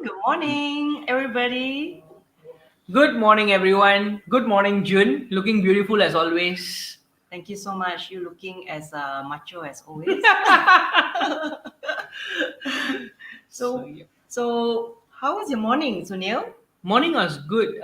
Good morning, everybody. Good morning, everyone. Good morning, June. Looking beautiful as always. Thank you so much. You looking as macho as always. So, so, yeah. so how was your morning, Sunil? Morning was good.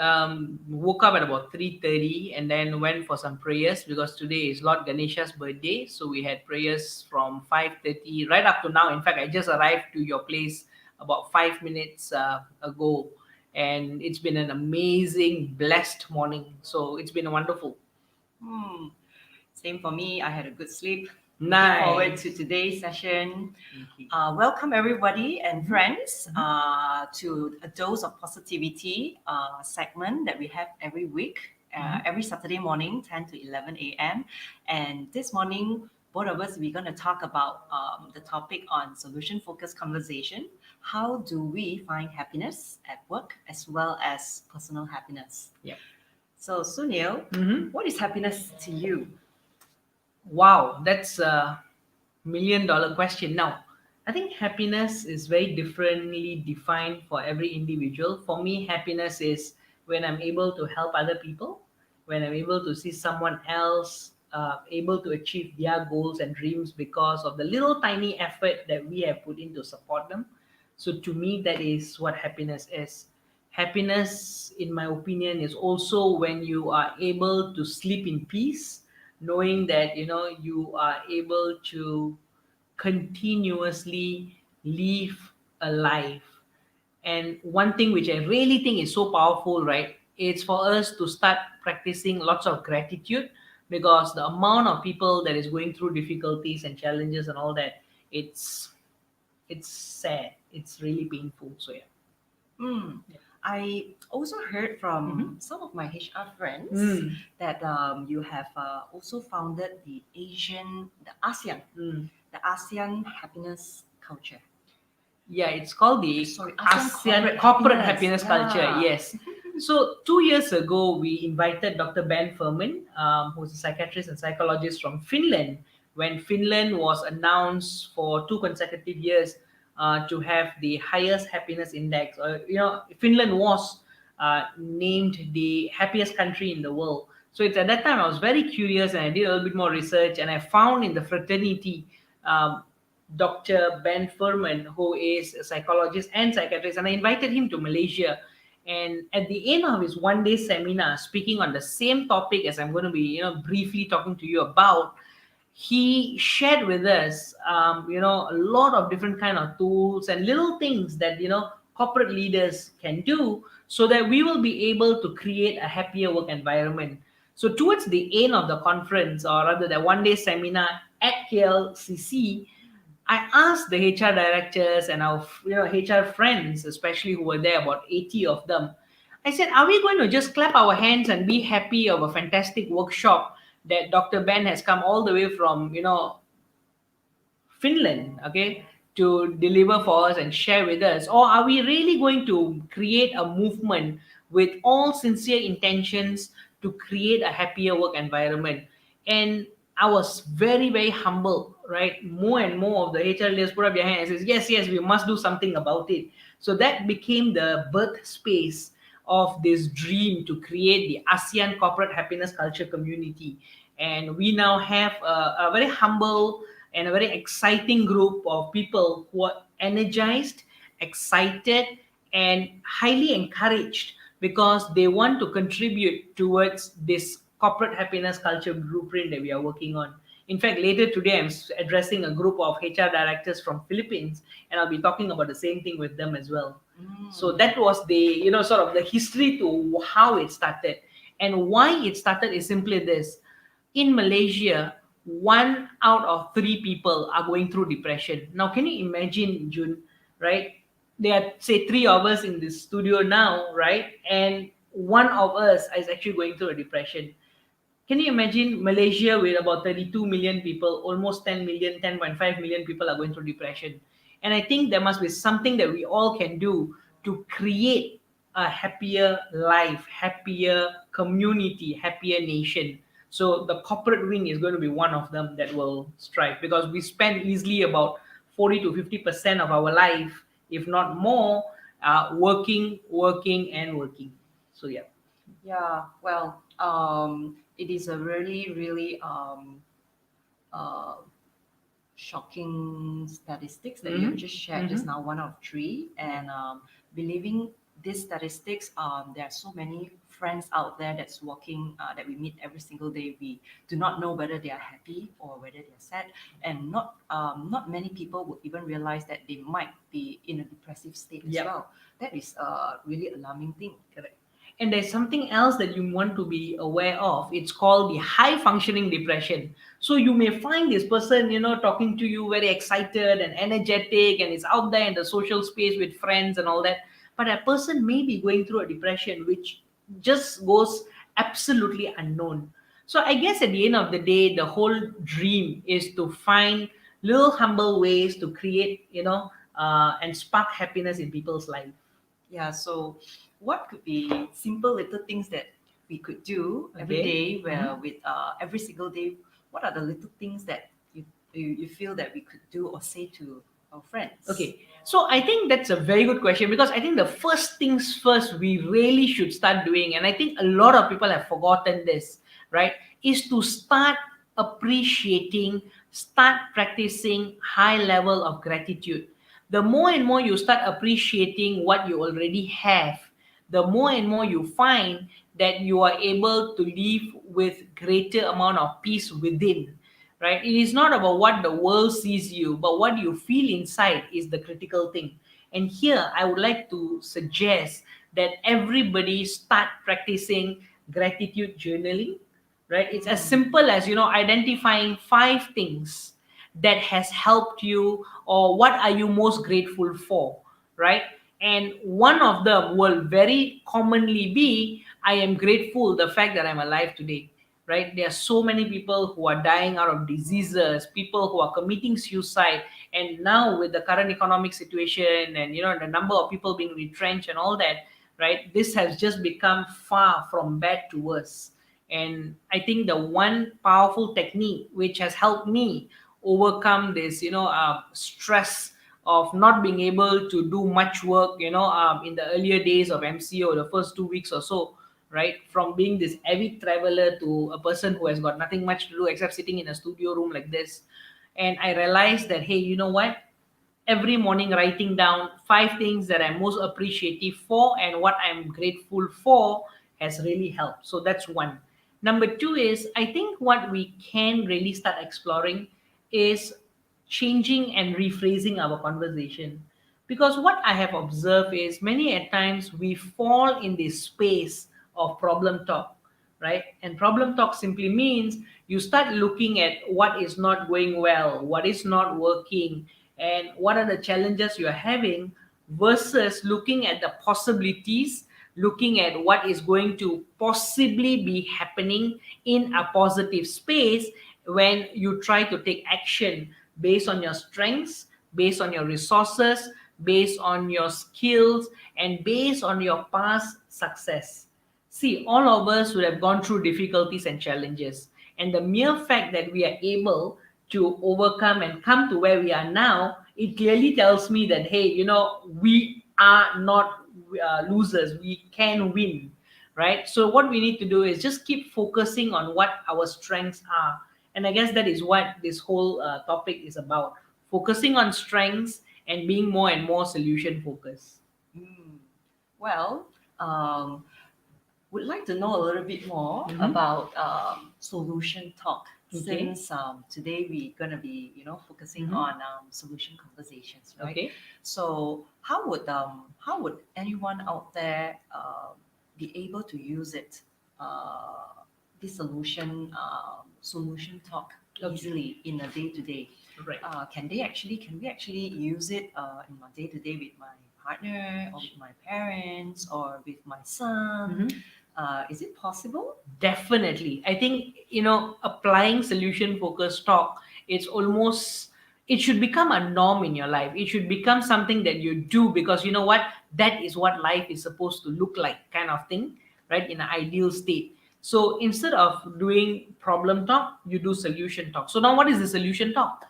Woke up at about 3:30 and then went for some prayers because today is Lord Ganesha's birthday. So we had prayers from 5:30 right up to now. In fact, I just arrived to your place about 5 minutes ago, and it's been an amazing, blessed morning. So it's been wonderful. Hmm. Same for me. I had a good sleep. Looking forward to Nice. today's session. Thank you. Welcome everybody and friends to a dose of positivity segment that we have every week, every Saturday morning, 10 to 11 a.m. And this morning, both of us, we're going to talk about the topic on solution-focused conversation. How do we find happiness at work as well as personal happiness? Yeah. So, Sunil, what is happiness to you? Wow, that's a $1 million question. Now, I think happiness is very differently defined for every individual. For me, happiness is when I'm able to help other people, when I'm able to see someone else able to achieve their goals and dreams because of the little tiny effort that we have put in to support them. So, to me, that is what happiness is. Happiness, in my opinion, is also when you are able to sleep in peace, knowing that you are able to continuously live a life. And one thing which I really think is so powerful, right? It's for us to start practicing lots of gratitude, because the amount of people that is going through difficulties and challenges and all that, it's sad. It's really painful. So yeah. Mm. I also heard from Mm-hmm. some of my HR friends Mm. that you have also founded Mm. the ASEAN happiness culture. Yeah, it's called the Sorry, ASEAN ASEAN corporate corporate happiness. happiness culture. Yeah. Yes. So 2 years ago, we invited Dr. Ben Furman, who's a psychiatrist and psychologist from Finland, when Finland was announced for 2 consecutive years to have the highest happiness index. Finland was named the happiest country in the world. So it's at that time I was very curious and I did a little bit more research, and I found in the fraternity um, Dr. Ben Furman, who is a psychologist and psychiatrist, and I invited him to Malaysia. And at the end of his 1 day seminar, speaking on the same topic as I'm going to be, briefly talking to you about, he shared with us, a lot of different kind of tools and little things that corporate leaders can do so that we will be able to create a happier work environment. So towards the end of the conference, or rather the 1 day seminar at KLCC, I asked the HR directors and our HR friends, especially who were there, about 80 of them. I said, "Are we going to just clap our hands and be happy of a fantastic workshop that Dr. Ben has come all the way from Finland, okay, to deliver for us and share with us? Or are we really going to create a movement with all sincere intentions to create a happier work environment?" And I was very, very humble, right? More and more of the HR leaders put up their hand and says, yes, yes, we must do something about it. So that became the birth space of this dream to create the ASEAN corporate happiness culture community. And we now have a very humble and a very exciting group of people who are energized, excited, and highly encouraged because they want to contribute towards this corporate happiness culture blueprint that we are working on. In fact, later today, I'm addressing a group of HR directors from Philippines, and I'll be talking about the same thing with them as well. So that was the sort of the history to how it started, and why it started is simply this: in Malaysia, 1 out of 3 people are going through depression. Now, can you imagine, June, right? There are, say, 3 of us in this studio now, right? And one of us is actually going through a depression. Can you imagine Malaysia with about 32 million people, almost 10 million, 10.5 million people are going through depression? And I think there must be something that we all can do to create a happier life, happier community, happier nation. So the corporate wing is going to be one of them that will strive, because we spend easily about 40 to 50% of our life, if not more, working and working. So yeah. Yeah, well, it is a really, really uh, shocking statistics that you have Mm-hmm. just shared just Mm-hmm. now, one out of three. And believing these statistics, there are so many friends out there that's working, that we meet every single day. We do not know whether they are happy or whether they are sad. And not many people would even realize that they might be in a depressive state as Yep. well. That is a really alarming thing. Correct. And there's something else that you want to be aware of. It's called the high functioning depression. So you may find this person, talking to you very excited and energetic and is out there in the social space with friends and all that. But a person may be going through a depression which just goes absolutely unknown. So I guess at the end of the day, the whole dream is to find little humble ways to create, and spark happiness in people's life. Yeah, so what could be simple little things that we could do every Okay. day, where Mhm. with every single day, what are the little things that you feel that we could do or say to our friends? Okay, so I think that's a very good question because I think the first things first we really should start doing, and I think a lot of people have forgotten this, right? Is to start appreciating, start practicing high level of gratitude. The more and more you start appreciating what you already have, the more and more you find that you are able to live with greater amount of peace within, right? It is not about what the world sees you, but what you feel inside is the critical thing. And here I would like to suggest that everybody start practicing gratitude journaling, right? It's as Mm. simple as, identifying 5 things that has helped you, or what are you most grateful for, right? And one of them will very commonly be, I am grateful the fact that I'm alive today, right? There are so many people who are dying out of diseases, people who are committing suicide, and now with the current economic situation and the number of people being retrenched and all that, right? This has just become far from bad to worse. And I think the one powerful technique which has helped me overcome this, stress of not being able to do much work, in the earlier days of MCO, the first 2 weeks or so, right? From being this avid traveler to a person who has got nothing much to do except sitting in a studio room like this. And I realized that, hey, you know what? Every morning writing down 5 things that I'm most appreciative for and what I'm grateful for has really helped. So that's one. Number two is, I think what we can really start exploring is changing and rephrasing our conversation. Because what I have observed is many at times we fall in this space of problem talk, right? And problem talk simply means you start looking at what is not going well, what is not working, and what are the challenges you're having, versus looking at the possibilities, looking at what is going to possibly be happening in a positive space when you try to take action based on your strengths, based on your resources, based on your skills, and based on your past success. See, all of us would have gone through difficulties and challenges. And the mere fact that we are able to overcome and come to where we are now, it clearly tells me that, hey, we are not losers. We can win, right? So, what we need to do is just keep focusing on what our strengths are. And I guess that is what this whole topic is about, focusing on strengths and being more and more solution focused. Mm. Well, would like to know a little bit more Mm-hmm. about solution talk, Okay. since today we're going to be focusing Mm-hmm. on solution conversations, right? Okay. So how would anyone out there be able to use it, this solution talk, Okay. easily in a day to day? Right. Can we actually use it in my day to day with my partner, or with my parents, or with my son? Mm-hmm. Is it possible? Definitely. I think, applying solution focused talk, it's almost, it should become a norm in your life. It should become something that you do because you know what? That is what life is supposed to look like, kind of thing, right? In an ideal state. So instead of doing problem talk, you do solution talk. So now what is the solution talk?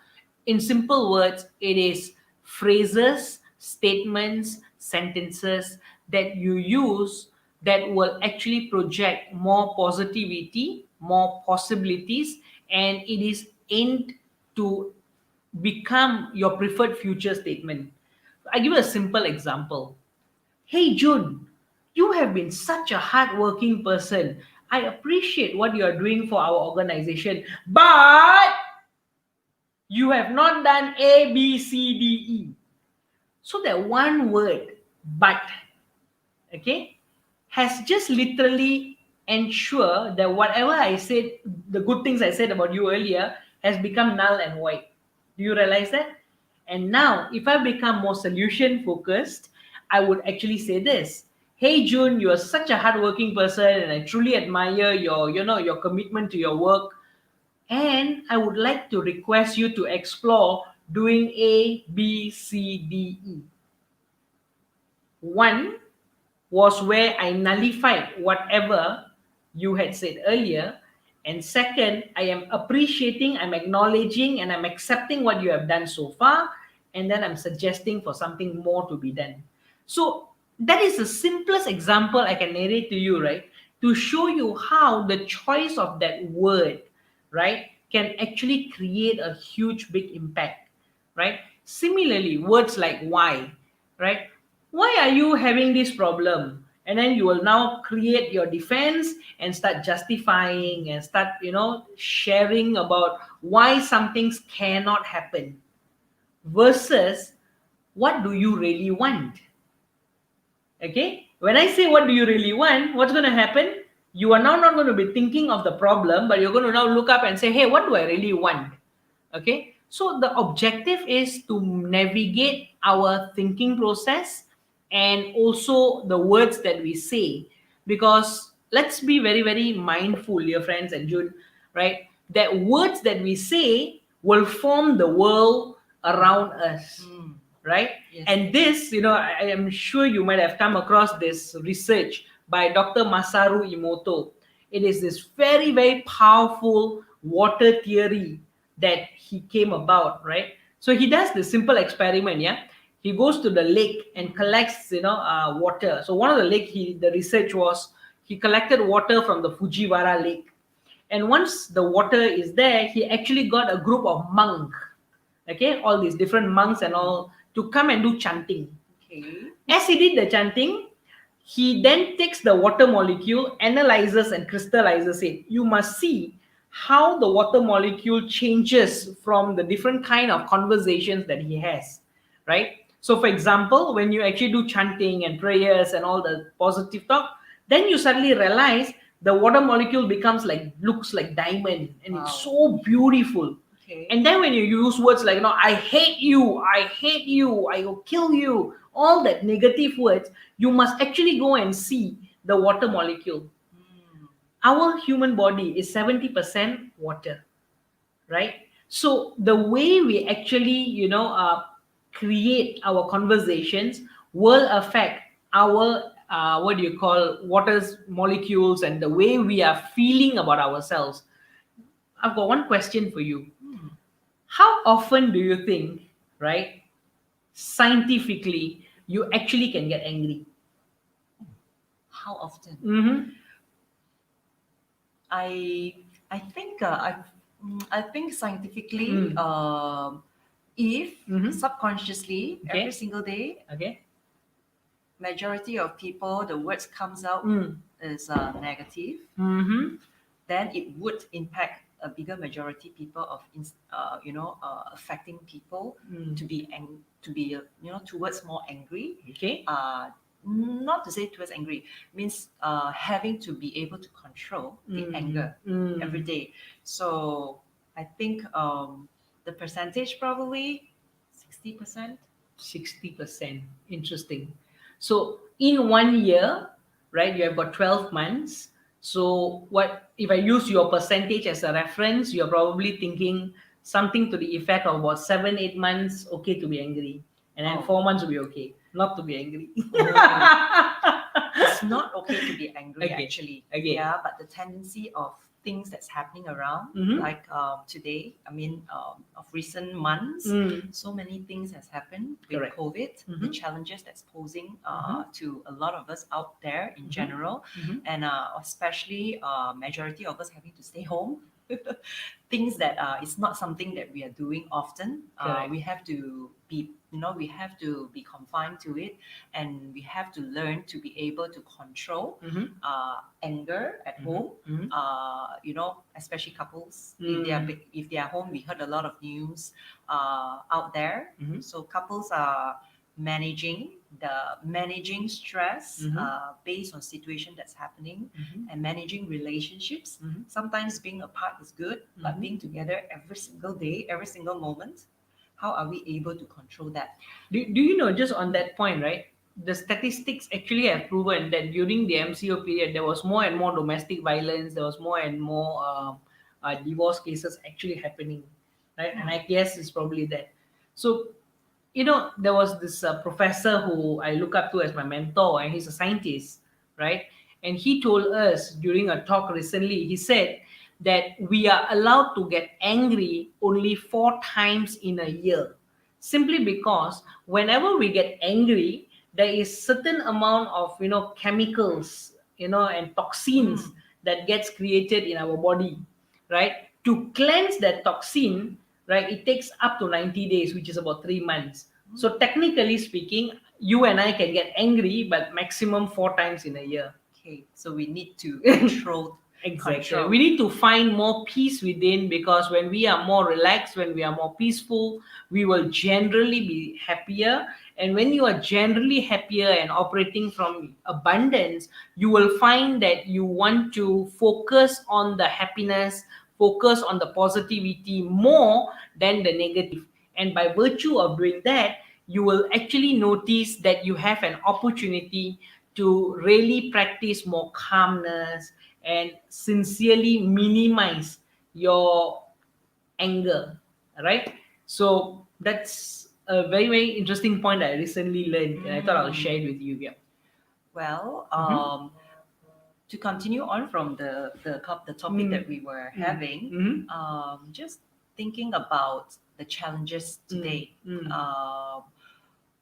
In simple words, it is phrases, statements, sentences that you use that will actually project more positivity, more possibilities, and it is aimed to become your preferred future statement. I give you a simple example. Hey June, you have been such a hardworking person. I appreciate what you are doing for our organization, but you have not done A, B, C, D, E. So that one word, but, okay, has just literally ensured that whatever I said, the good things I said about you earlier, has become null and void. Do you realize that? And now, if I become more solution focused, I would actually say this. Hey June, you are such a hardworking person and I truly admire your commitment to your work. And I would like to request you to explore doing A, B, C, D, E. One was where I nullified whatever you had said earlier. And second, I am appreciating, I'm acknowledging, and I'm accepting what you have done so far. And then I'm suggesting for something more to be done. So that is the simplest example I can narrate to you, right? To show you how the choice of that word, right, can actually create a huge, big impact, right? Similarly, words like why, right? Why are you having this problem? And then you will now create your defense and start justifying and start, sharing about why some things cannot happen versus what do you really want? Okay, when I say what do you really want, what's going to happen? You are now not going to be thinking of the problem, but you're going to now look up and say, hey, what do I really want? Okay, so the objective is to navigate our thinking process and also the words that we say, because let's be very, very mindful, dear friends and June, right, that words that we say will form the world around us. Right? Yes. And this, I am sure you might have come across this research by Dr. Masaru Emoto. It is this very, very powerful water theory that he came about, right? So he does this simple experiment, yeah? He goes to the lake and collects, water. So one of the lake, the research was, he collected water from the Fujiwara lake. And once the water is there, he actually got a group of monks, okay, all these different monks and all, to come and do chanting. Okay. As he did the chanting, he then takes the water molecule, analyzes and crystallizes it. You must see how the water molecule changes from the different kind of conversations that he has, right? So for example, when you actually do chanting and prayers and all the positive talk, then you suddenly realize the water molecule looks like diamond, and Wow. it's so beautiful. Okay. And then when you use words like, I hate you, I will kill you, all that negative words, you must actually go and see the water molecule. Our human body is 70% water, right? So the way we actually, create our conversations will affect our, water's molecules and the way we are feeling about ourselves. I've got one question for you. How often do you think, right, scientifically, you actually can get angry? How often? Mm-hmm. I think scientifically, if subconsciously Okay. every single day, Okay. majority of people, the words comes out is negative, Mm-hmm. then it would impact a bigger majority people of affecting people to be towards more angry. Okay. Not to say towards angry, means having to be able to control the anger every day. So I think the percentage probably 60%. 60%. Interesting. So in 1 year, right, you have got 12 months. So what if I use your percentage as a reference, you're probably thinking something to the effect of about 7-8 months okay to be angry, and then 4 months will be okay not to be angry. It's not okay to be angry, Okay. actually. Okay. Yeah, but the tendency of things that's happening around, Mhm. like today. I mean, of recent months, so many things has happened with Correct. COVID, the challenges that's posing to a lot of us out there in general, and especially majority of us having to stay home. Things that it's not something that we are doing often. Correct. We have to be, we have to be confined to it, and we have to learn to be able to control anger at home. Especially couples, if they are home, we heard a lot of news out there. So couples are managing stress based on situation that's happening, and managing relationships. Sometimes being apart is good, but being together every single day, every single moment, how are we able to control that? Do you know, just on that point, right? The statistics actually have proven that during the MCO period, there was more and more domestic violence, there was more and more divorce cases actually happening, right? And I guess it's probably that. So, there was this professor who I look up to as my mentor, and he's a scientist, right? And he told us during a talk recently, he said that we are allowed to get angry only 4 times in a year, simply because whenever we get angry, there is certain amount of chemicals, and toxins that gets created in our body, right? To cleanse that toxin, right, it takes up to 90 days, which is about 3 months. So technically speaking, you and I can get angry, but maximum 4 times in a year. Okay, so we need to control. Exactly. We need to find more peace within, because when we are more relaxed, when we are more peaceful, we will generally be happier. And when you are generally happier and operating from abundance, you will find that you want to focus on the happiness, focus on the positivity more than the negative. And by virtue of doing that, you will actually notice that you have an opportunity to really practice more calmness and sincerely minimize your anger, right? So that's a very, very interesting point I recently learned, and I thought I'll share it with you. Yeah. Well, to continue on from the topic that we were having, just thinking about the challenges today.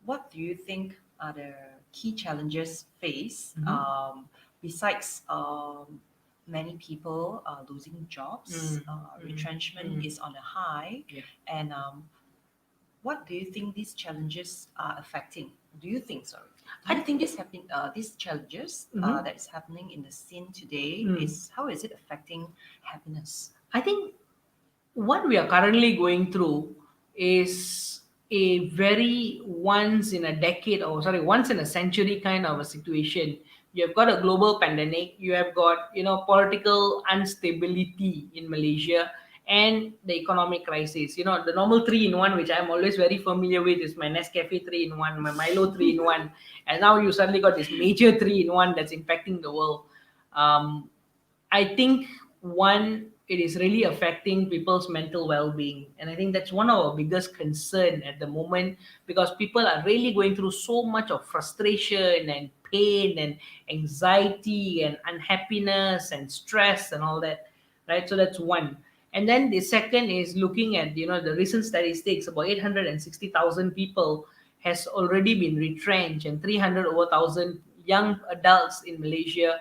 What do you think are the key challenges faced besides many people losing jobs? Retrenchment is on a high, Yeah. and what do you think these challenges are affecting? Do you think, sorry? Do you think these challenges that is happening in the scene today is how is it affecting happiness? I think what we are currently going through is a very once in a decade, or sorry, once in a century kind of a situation. You have got a global pandemic, you have got political instability in Malaysia, and the economic crisis. The normal 3-in-1, which I'm always very familiar with, is my Nescafe 3-in-1, my Milo 3-in-1, and now you suddenly got this major 3-in-1 that's impacting the world. I think, one, it is really affecting people's mental well-being, and I think that's one of our biggest concern at the moment, because people are really going through so much of frustration and pain and anxiety and unhappiness and stress and all that, right? So that's one. And then the second is looking at the recent statistics. About 860,000 people has already been retrenched, and 300 over thousand young adults in Malaysia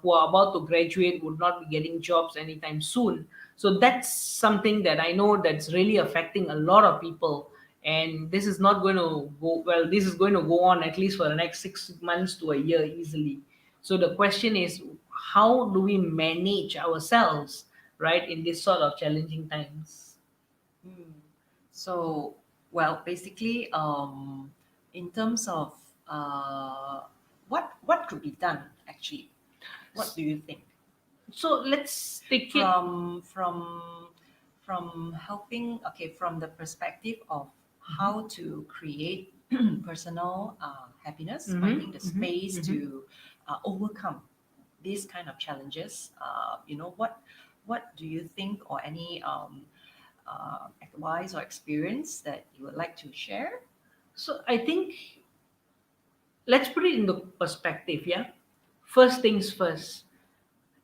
who are about to graduate would not be getting jobs anytime soon. So that's something that I know that's really affecting a lot of people. And this is not going to go well. This is going to go on at least for the next 6 months to a year easily. So the question is, how do we manage ourselves, right, in this sort of challenging times? Mm. So, well, basically, in terms of what could be done actually, what do you think? So let's take it. From helping, okay, from the perspective of how to create personal happiness, finding the space to overcome these kind of challenges. What do you think, or any advice or experience that you would like to share? So I think, let's put it into perspective. Yeah. First things first.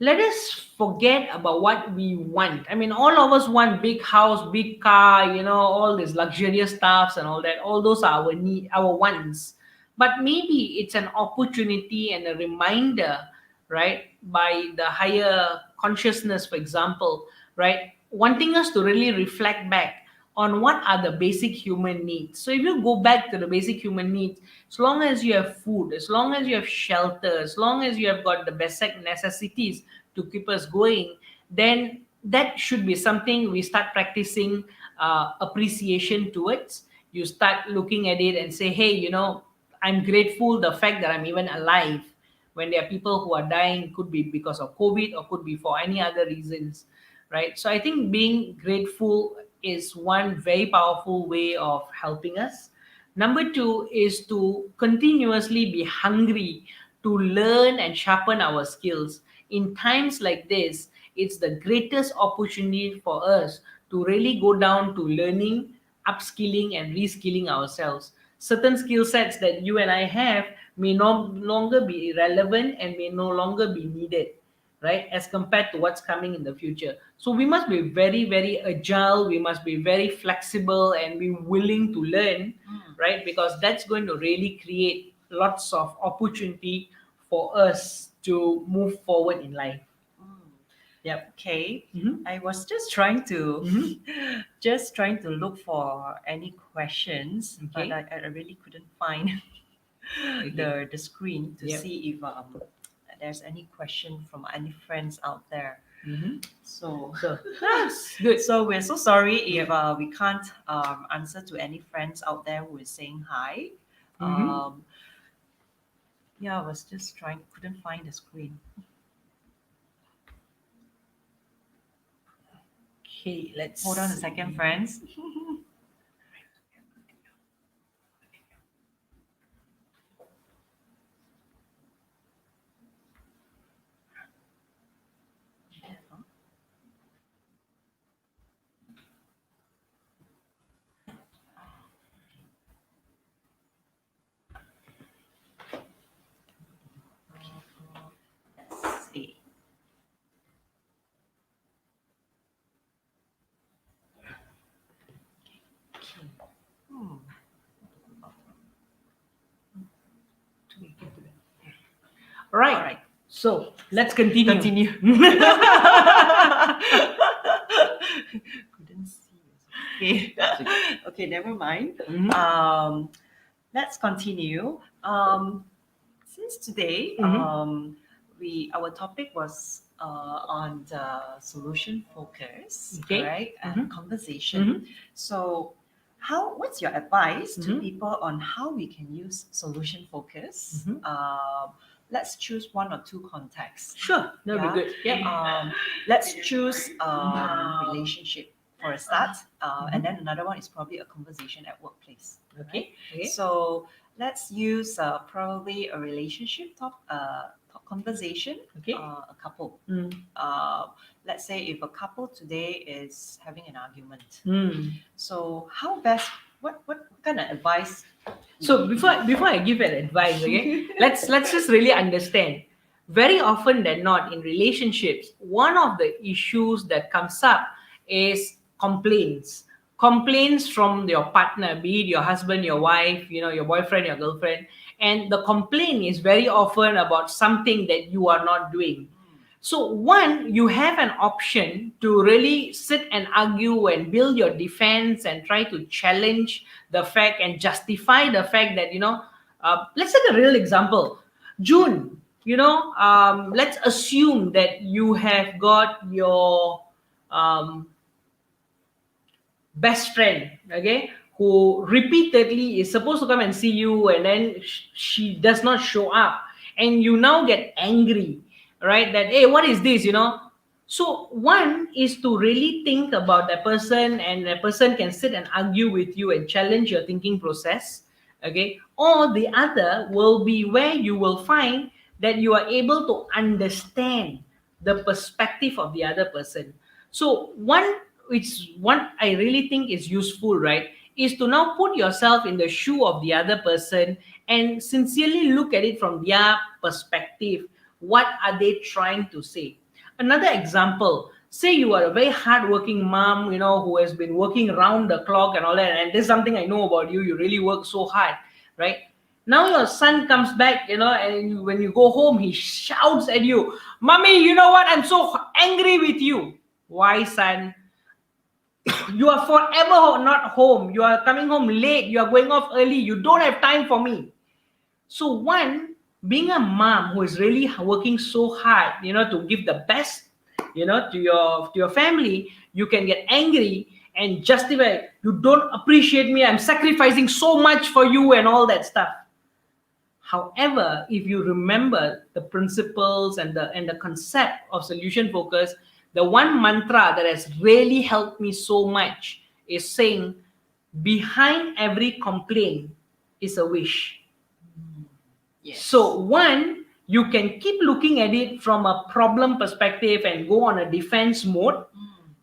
let us forget about what we want. I mean, all of us want big house, big car, all these luxurious stuffs and all that. All those are our need, our wants. But maybe it's an opportunity and a reminder, right? By the higher consciousness, for example, right? Wanting us to really reflect back on what are the basic human needs. So if you go back to the basic human needs, as long as you have food, as long as you have shelter, as long as you have got the basic necessities to keep us going, then that should be something we start practicing appreciation towards. You start looking at it and say, hey, I'm grateful the fact that I'm even alive. When there are people who are dying, could be because of COVID or could be for any other reasons, right? So I think being grateful is one very powerful way of helping us. Number two is to continuously be hungry to learn and sharpen our skills. In times like this, it's the greatest opportunity for us to really go down to learning, upskilling, and reskilling ourselves. Certain skill sets that you and I have may no longer be relevant and may no longer be needed, right, as compared to what's coming in the future. So we must be very, very agile, we must be very flexible and be willing to learn, right, because that's going to really create lots of opportunity for us to move forward in life. Yep. Okay, Mhm. I was just trying to Mhm. just trying to look for any questions, but Okay. I really couldn't find Okay. the screen to Yep. see if there's any question from any friends out there. Mhm. So So that's good. so we're so sorry if Yep. we can't answer to any friends out there who is saying hi. Mhm. Um, yeah, I was just trying, couldn't find the screen. Okay, let's Hold on a second, friends. Let's see. Hmm. Right. All right. So let's continue. Continue. Couldn't see. Okay. Okay, never mind. Mhm. Let's continue. Since today, Mhm. we our topic was on the solution focus, all Okay. right, and Mhm. conversation. Mhm. So, what's your advice to Mhm. people on how we can use solution focus? Mhm. Let's choose one or two contexts. Sure, that'll Yeah. be good. Yep. Let's choose relationship for a start, and Mhm. then another one is probably a conversation at workplace. Okay. Okay. So let's use probably a relationship top conversation. Okay. A couple. Mm. Let's say if a couple today is having an argument. Mm. So how best? What kind of advice? So before I give an advice, okay, let's just really understand. Very often than not in relationships, one of the issues that comes up is complaints. Complaints from your partner, be it your husband, your wife, your boyfriend, your girlfriend, and the complaint is very often about something that you are not doing. So, one, you have an option to really sit and argue and build your defense and try to challenge the fact and justify the fact that, let's take a real example. June, let's assume that you have got your um, best friend, okay, who repeatedly is supposed to come and see you and then she does not show up, and you now get angry, right, that hey, what is this, so one is to really think about that person, and that person can sit and argue with you and challenge your thinking process, okay, or the other will be where you will find that you are able to understand the perspective of the other person. So one, which one I really think is useful, right, is to now put yourself in the shoe of the other person and sincerely look at it from their perspective. What are they trying to say? Another example, say you are a very hardworking mom, who has been working around the clock and all that, and this is something I know about you. You really work so hard, right? Now your son comes back, and when you go home, he shouts at you, "Mommy, you know what? I'm so angry with you." Why, son? You are forever not home. You are coming home late. You are going off early. You don't have time for me. So one, being a mom who is really working so hard, to give the best, to your family, you can get angry and justify, "You don't appreciate me. I'm sacrificing so much for you," and all that stuff. However, if you remember the principles and the concept of solution focus, the one mantra that has really helped me so much is saying, behind every complaint is a wish. Yes. So one, you can keep looking at it from a problem perspective and go on a defense mode.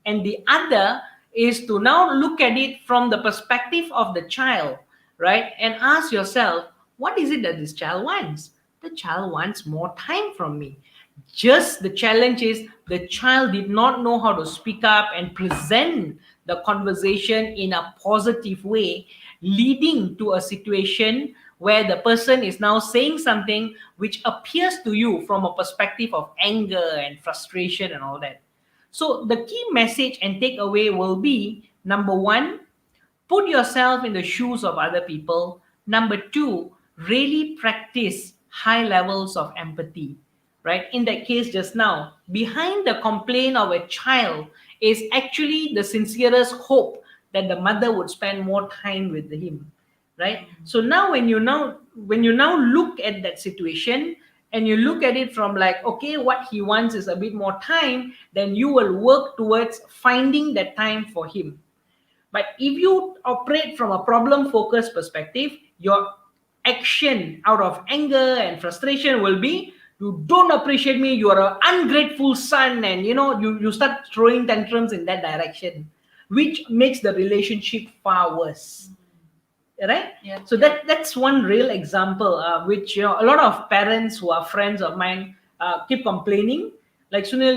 And the other is to now look at it from the perspective of the child, right? And ask yourself, what is it that this child wants? The child wants more time from me. Just the challenge is the child did not know how to speak up and present the conversation in a positive way, leading to a situation where the person is now saying something which appears to you from a perspective of anger and frustration and all that. So the key message and takeaway will be, number one, put yourself in the shoes of other people. Number two, really practice high levels of empathy, right? In that case just now, behind the complaint of a child is actually the sincerest hope that the mother would spend more time with him, right? So now when you now look at that situation and you look at it from like, okay, what he wants is a bit more time, then you will work towards finding that time for him. But if you operate from a problem focused perspective, your action out of anger and frustration will be, "You don't appreciate me, you are an ungrateful son," and you start throwing tantrums in that direction, which makes the relationship far worse. Right? Yeah. So that's one real example, which a lot of parents who are friends of mine keep complaining. Like, Sunil,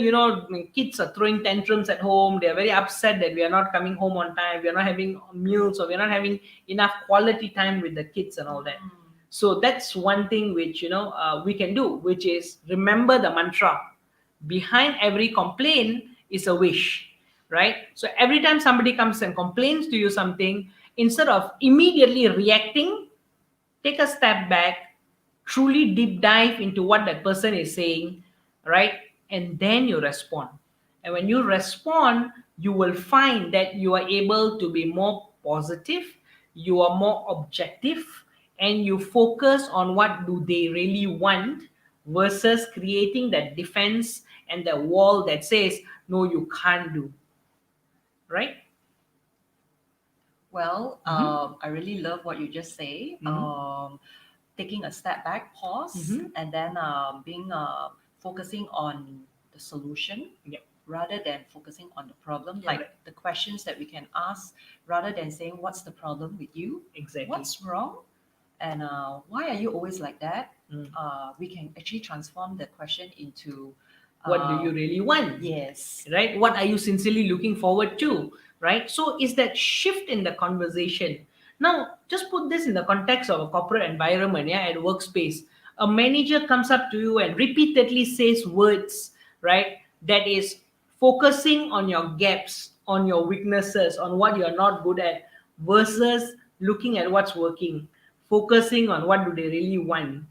kids are throwing tantrums at home. They are very upset that we are not coming home on time. We are not having meals, or we are not having enough quality time with the kids and all that. So that's one thing which we can do, which is remember the mantra: behind every complaint is a wish. Right? So every time somebody comes and complains to you something, instead of immediately reacting, take a step back, truly deep dive into what that person is saying, right? And then you respond. And when you respond, you will find that you are able to be more positive, you are more objective, and you focus on what do they really want versus creating that defense and the wall that says, "No, you can't do." Right? Well, I really love what you just say. Taking a step back, pause, and then being focusing on the solution, Yep. rather than focusing on the problem. Correct. Like the questions that we can ask, rather than saying, "What's the problem with you? Exactly. What's wrong? And why are you always like that?" We can actually transform the question into What do you really want? Yes. Right? What are you sincerely looking forward to? Right? So is that shift in the conversation. Now, just put this in the context of a corporate environment, at workspace. A manager comes up to you and repeatedly says words, right, that is focusing on your gaps, on your weaknesses, on what you're not good at, versus looking at what's working, focusing on what do they really want.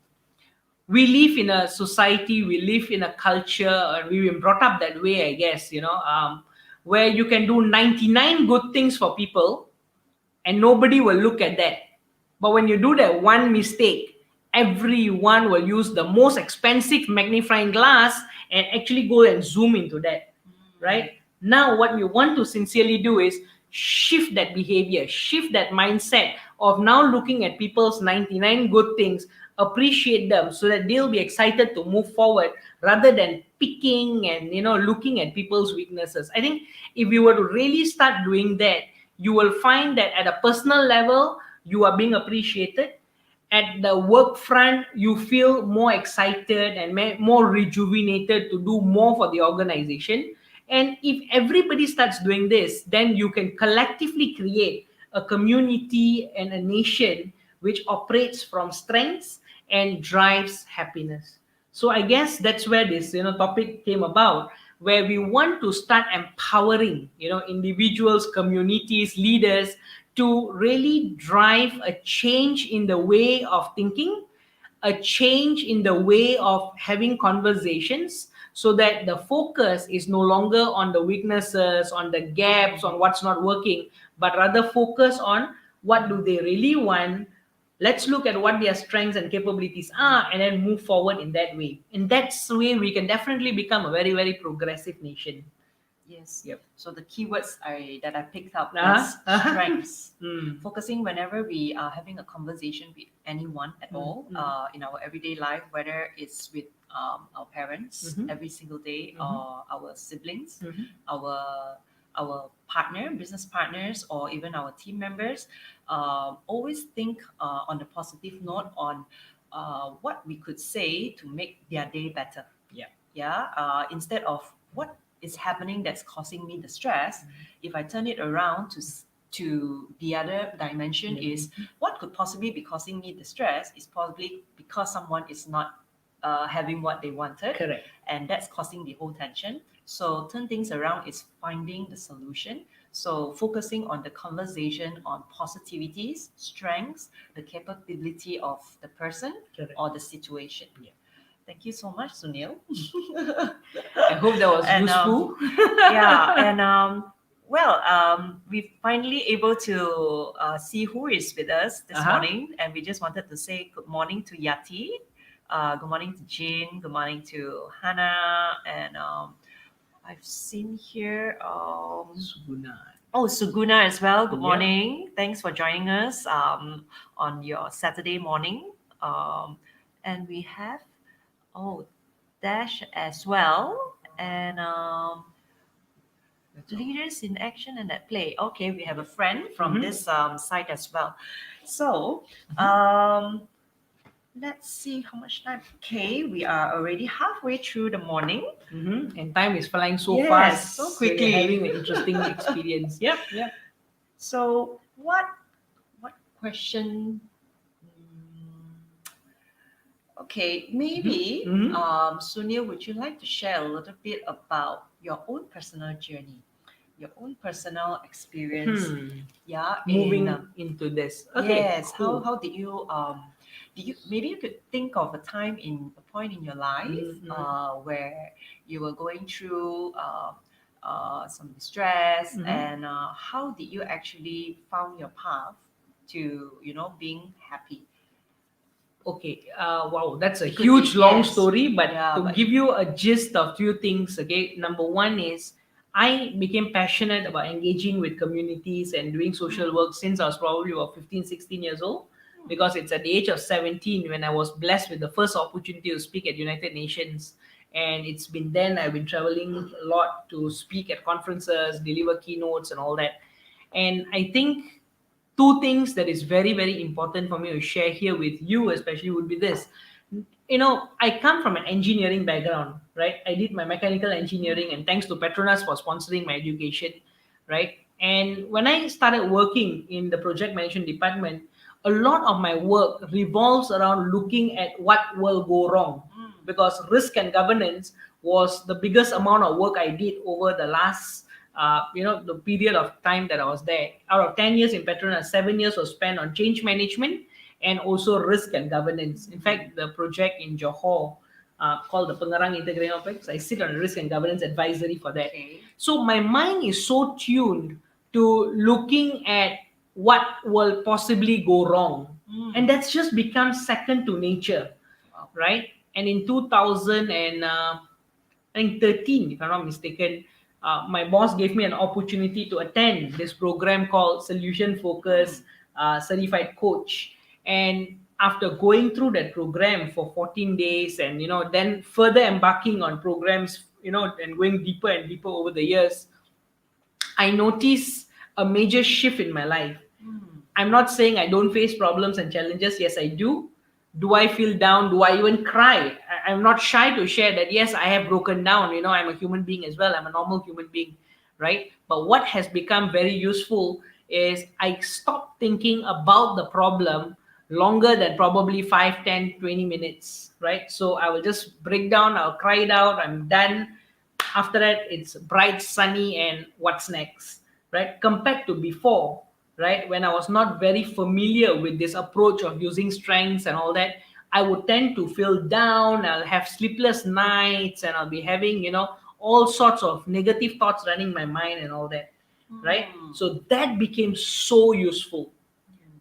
We live in a society, we live in a culture, and we've been brought up that way, I guess, where you can do 99 good things for people and nobody will look at that. But when you do that one mistake, everyone will use the most expensive magnifying glass and actually go and zoom into that, right? Now, what we want to sincerely do is shift that behavior, shift that mindset of now looking at people's 99 good things, appreciate them so that they'll be excited to move forward rather than picking and looking at people's weaknesses. I think if you were to really start doing that, you will find that at a personal level, you are being appreciated. at the work front, you feel more excited and more rejuvenated to do more for the organization. And if everybody starts doing this, then you can collectively create a community and a nation which operates from strengths and drives happiness. So I guess that's where this topic came about, where we want to start empowering individuals, communities, leaders to really drive a change in the way of thinking, a change in the way of having conversations, so that the focus is no longer on the weaknesses, on the gaps, on what's not working, but rather focus on what do they really want. Let's look at what their strengths and capabilities are and then move forward in that way. In that way, we can definitely become a very, very progressive nation. Yes. Yep. So the keywords that I picked up Uh-huh. is strengths. Mm. Focusing whenever we are having a conversation with anyone at all in our everyday life, whether it's with our parents every single day, or our siblings, our partner, business partners, or even our team members. Always think on the positive note on what we could say to make their day better. Yeah. Yeah. Instead of what is happening that's causing me the stress, if I turn it around to the other dimension, is what could possibly be causing me the stress is probably because someone is not having what they wanted. Correct. And that's causing the whole tension. So turn things around is finding the solution. So focusing on the conversation on positivities, strengths, the capability of the person Correct. or the situation. Yeah. Thank you so much, Sunil. I hope that was And, useful. Yeah, and we're finally able to see who is with us this morning, and we just wanted to say good morning to Yati, good morning to Jean, good morning to Hannah, and I've seen here Suguna. Suguna as well. Good Yep. morning. Thanks for joining us on your Saturday morning. And we have Dash as well, and leaders in action and at play. Okay, we have a friend from this site as well. So let's see how much time. Okay, we are already halfway through the morning. And time is flying so Yes, fast, so quickly. We're having an interesting experience. Yep. So what question? Okay, maybe Sunil, would you like to share a little bit about your own personal journey, your own personal experience? Yeah, Moving into this. Okay, yes. cool. How did you maybe you could think of a time in a point in your life where you were going through some distress, and how did you actually found your path to being happy? Okay, wow, that's a It could huge be, long yes. story, but Yeah, to but- give you a gist of few things, okay, number one is I became passionate about engaging with communities and doing social work since I was probably about 15, 16 years old, because it's at the age of 17 when I was blessed with the first opportunity to speak at United Nations. And it's been then I've been traveling a lot to speak at conferences, deliver keynotes and all that. And I think two things that is very, very important for me to share here with you especially would be this. I come from an engineering background, right? I did my mechanical engineering, and thanks to Petronas for sponsoring my education, right? And when I started working in the project management department, a lot of my work revolves around looking at what will go wrong, because risk and governance was the biggest amount of work I did over the last the period of time that I was there. Out of 10 years in Petronas, 7 years was spent on change management and also risk and governance. In fact, the project in Johor called the Pengerang Integrated Operations, I sit on the risk and governance advisory for that. Okay. So my mind is so tuned to looking at what will possibly go wrong. And that's just become second to nature, right? And in 2013, if I'm not mistaken, my boss gave me an opportunity to attend this program called Solution Focus Certified Coach. And after going through that program for 14 days and then further embarking on programs and going deeper and deeper over the years, I noticed a major shift in my life. I'm not saying I don't face problems and challenges. Yes, I do. Do I feel down? Do I even cry? I'm not shy to share that, yes, I have broken down. I'm a human being as well. I'm a normal human being, right? But what has become very useful is I stopped thinking about the problem longer than probably 5, 10, 20 minutes, right? So I will just break down, I'll cry it out, I'm done. After that, it's bright, sunny, and what's next, right? Compared to before, right, when I was not very familiar with this approach of using strengths and all that, I would tend to feel down. I'll have sleepless nights, and I'll be having, all sorts of negative thoughts running my mind and all that, right? So that became so useful,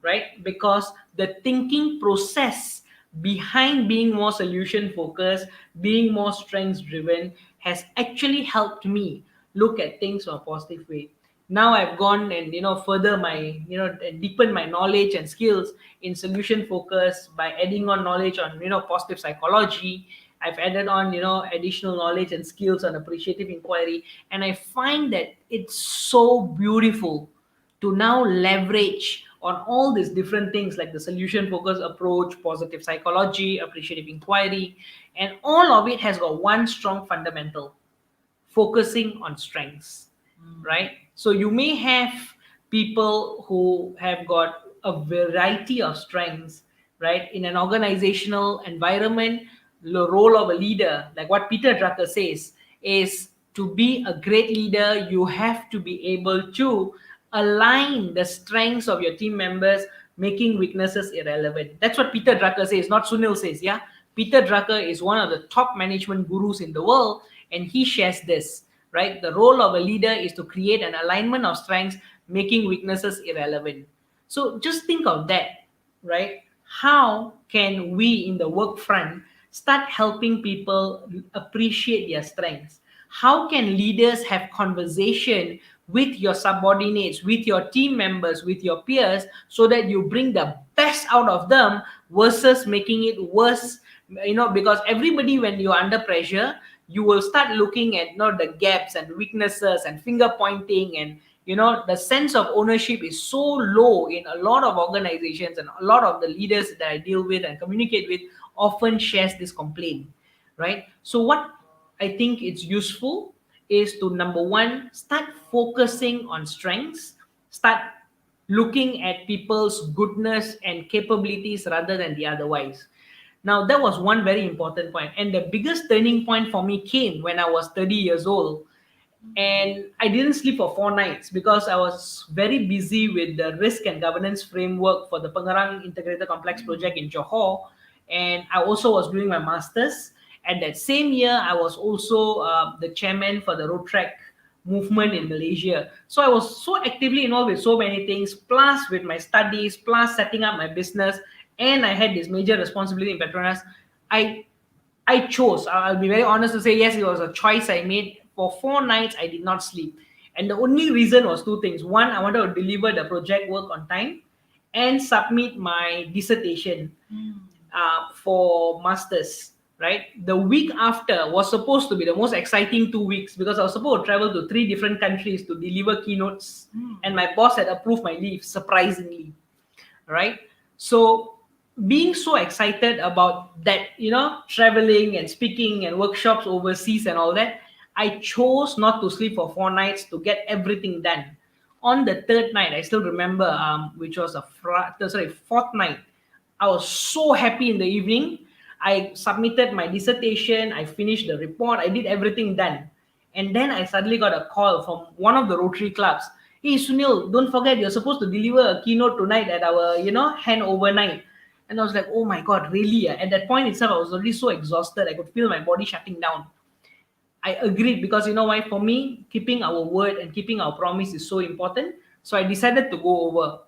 right? Because the thinking process behind being more solution focused, being more strengths driven, has actually helped me look at things from a positive way. Now I've gone and further my and deepen my knowledge and skills in solution focus by adding on knowledge on positive psychology. I've added on additional knowledge and skills on appreciative inquiry, and I find that it's so beautiful to now leverage on all these different things like the solution focused approach, positive psychology, appreciative inquiry, and all of it has got one strong fundamental: focusing on strengths, right? So you may have people who have got a variety of strengths, right? In an organizational environment, the role of a leader, like what Peter Drucker says, is to be a great leader, you have to be able to align the strengths of your team members, making weaknesses irrelevant. That's what Peter Drucker says, not Sunil says, yeah? Peter Drucker is one of the top management gurus in the world, and he shares this, right? The role of a leader is to create an alignment of strengths, making weaknesses irrelevant. So just think of that, right? How can we in the work front start helping people appreciate their strengths? How can leaders have conversation with your subordinates, with your team members, with your peers, so that you bring the best out of them versus making it worse? Because everybody, when you're under pressure, you will start looking at the gaps and weaknesses and finger pointing, and the sense of ownership is so low in a lot of organizations, and a lot of the leaders that I deal with and communicate with often shares this complaint, right? So what I think it's useful is to, number one, start focusing on strengths, start looking at people's goodness and capabilities rather than the otherwise. Now, that was one very important point. And the biggest turning point for me came when I was 30 years old. And I didn't sleep for 4 nights because I was very busy with the risk and governance framework for the Pengerang Integrated Complex project in Johor. And I also was doing my master's. And that same year, I was also the chairman for the road track movement in Malaysia. So I was so actively involved with so many things, plus with my studies, plus setting up my business, and I had this major responsibility in Petronas. I chose, I'll be very honest to say, yes, it was a choice I made. For 4 nights, I did not sleep. And the only reason was two things. One, I wanted to deliver the project work on time and submit my dissertation for masters, right? The week after was supposed to be the most exciting 2 weeks because I was supposed to travel to 3 different countries to deliver keynotes, and my boss had approved my leave, surprisingly, right? So being so excited about that, traveling and speaking and workshops overseas and all that, I chose not to sleep for 4 nights to get everything done. On the third night, I still remember, which was fourth night, I was so happy in the evening. I submitted my dissertation, I finished the report, I did everything done. And then I suddenly got a call from one of the Rotary clubs. Hey, Sunil, don't forget you're supposed to deliver a keynote tonight at our, handover night. And I was like, oh my God, really? At that point itself, I was already so exhausted. I could feel my body shutting down. I agreed because you know why? For me, keeping our word and keeping our promise is so important. So I decided to go over.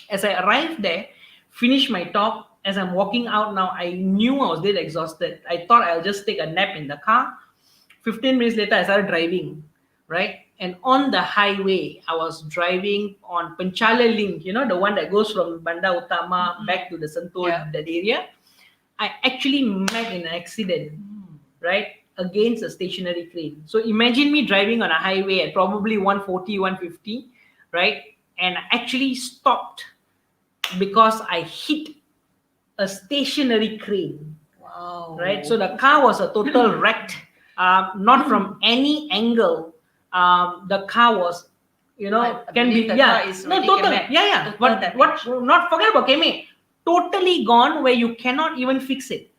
As I arrived there, finished my talk, as I'm walking out now, I knew I was dead exhausted. I thought I'll just take a nap in the car. 15 minutes later, I started driving, right? And on the highway, I was driving on Penchala Link, the one that goes from Bandar Utama back to the Sentul, that area. I actually met in an accident, right, against a stationary crane. So imagine me driving on a highway at probably 140, 150, right? and I actually stopped because I hit a stationary crane. Wow. Right, so the car was a total wrecked, not from any angle. The car was, I can be, believe the yeah, car is no, already total, damaged. yeah, Total what damage. not forget about KMA, totally gone, where you cannot even fix it.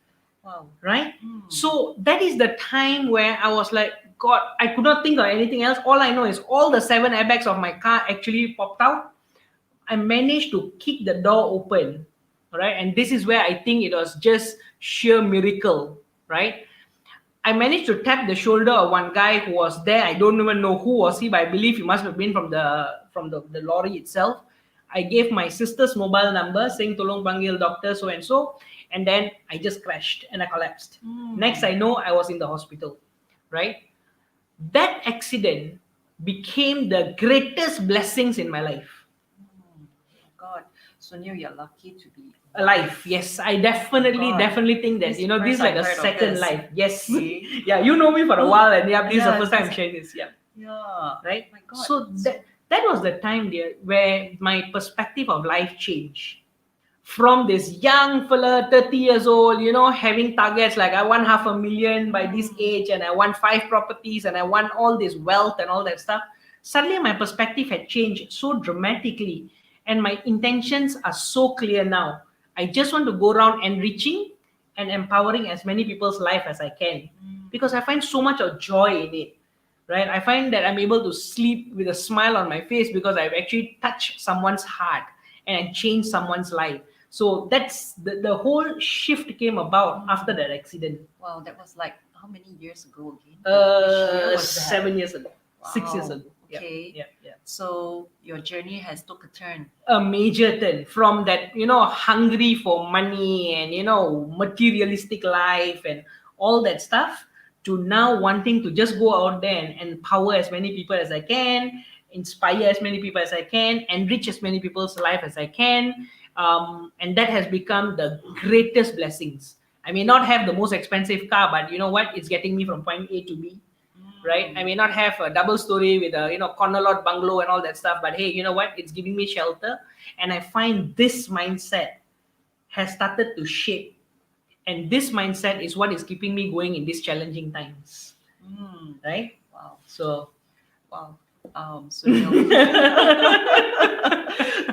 Wow. Right, Mm. so that is the time where I was like, God, I could not think of anything else. All I know is all the 7 airbags of my car actually popped out. I managed to kick the door open, right? And this is where I think it was just sheer miracle, right? I managed to tap the shoulder of one guy who was there. I don't even know who was he, but I believe he must have been from the lorry itself. I gave my sister's mobile number saying tolong panggil doctor so and then I just crashed and I collapsed. Next I know, I was in the hospital, right? That accident became the greatest blessings in my life. God, Sunil, you're lucky to be Alive, yes, I definitely God. definitely think that This is this is first like I've a heard of second this. life. Yes. Okay. Yeah, you know me for a while, and yeah, this is the Yes, first time I'm this- sharing this. Yeah, Yeah. right. My God. So that was the time, dear, where my perspective of life changed. From this young fella, 30 years old, having targets like I want 500,000 by this age, and I want 5 properties, and I want all this wealth and all that stuff. Suddenly, my perspective had changed so dramatically, and my intentions are so clear now. I just want to go around enriching and empowering as many people's life as I can, because I find so much of joy in it. Right, I find that I'm able to sleep with a smile on my face because I've actually touched someone's heart and changed someone's life. So that's the whole shift came about after that accident. Wow, that was like how many years ago again? Which year was that? 7 years ago, 6 years Wow. ago. Yeah, Okay. yeah. So your journey has took a turn. A major turn from that, hungry for money and, materialistic life and all that stuff, to now wanting to just go out there and empower as many people as I can, inspire as many people as I can, enrich as many people's life as I can. And that has become the greatest blessings. I may not have the most expensive car, but you know what? It's getting me from point A to B, right? I may not have a double story with a corner lot bungalow and all that stuff, but hey, you know what? It's giving me shelter, and I find this mindset has started to shape, and this mindset is what is keeping me going in these challenging times, right? Wow. So, Wow. Sunil.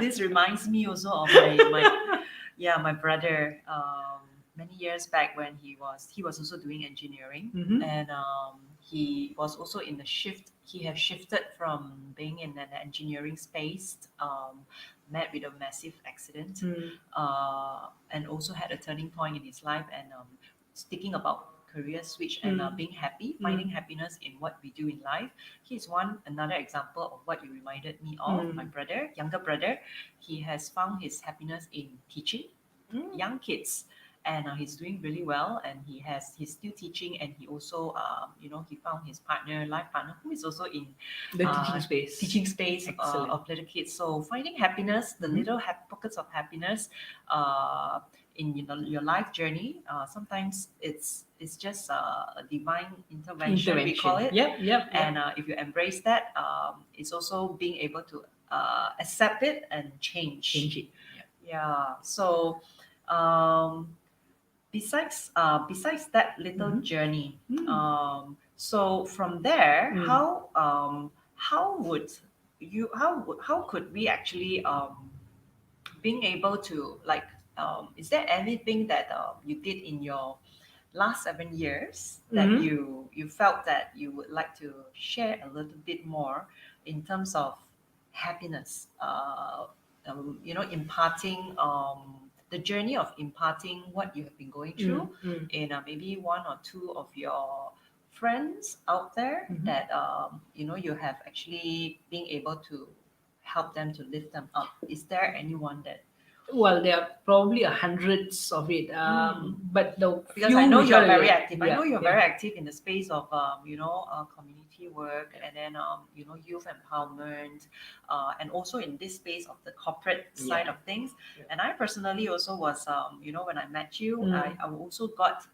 This reminds me also of my brother. Many years back when he was also doing engineering, and he was also in the shift. He has shifted from being in an engineering space, met with a massive accident, and also had a turning point in his life, and speaking about career switch and being happy, finding happiness in what we do in life. He's another example of what you reminded me of. My brother, younger brother, he has found his happiness in teaching young kids, and he's doing really well. And he's still teaching, and he also he found his life partner, who is also in the teaching space. Excellent. of little kids. So finding happiness, the little pockets of happiness in your life journey. Sometimes it's just a divine intervention, we call it. Yep. And if you embrace that, it's also being able to accept it and change it. Yeah. So besides that little journey, so from there, how could we actually being able to like is there anything that you did in your last 7 years that you felt that you would like to share a little bit more in terms of happiness, imparting the journey of imparting what you have been going through in maybe one or two of your friends out there that you have actually been able to help them to lift them up. Is there anyone that Well, there are probably hundreds of it, but the because few I know which you're are very like- active. I know you're very active in the space of community work, and then youth empowerment, and also in this space of the corporate side of things. And I personally also was when I met you, I also got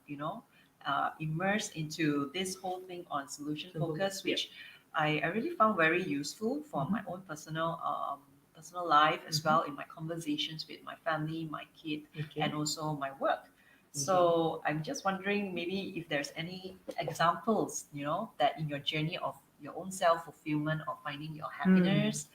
immersed into this whole thing on solution focus, which I really found very useful for my own personal personal life as well, in my conversations with my family, my kid, and also my work. So I'm just wondering maybe if there's any examples, that in your journey of your own self-fulfillment or finding your happiness.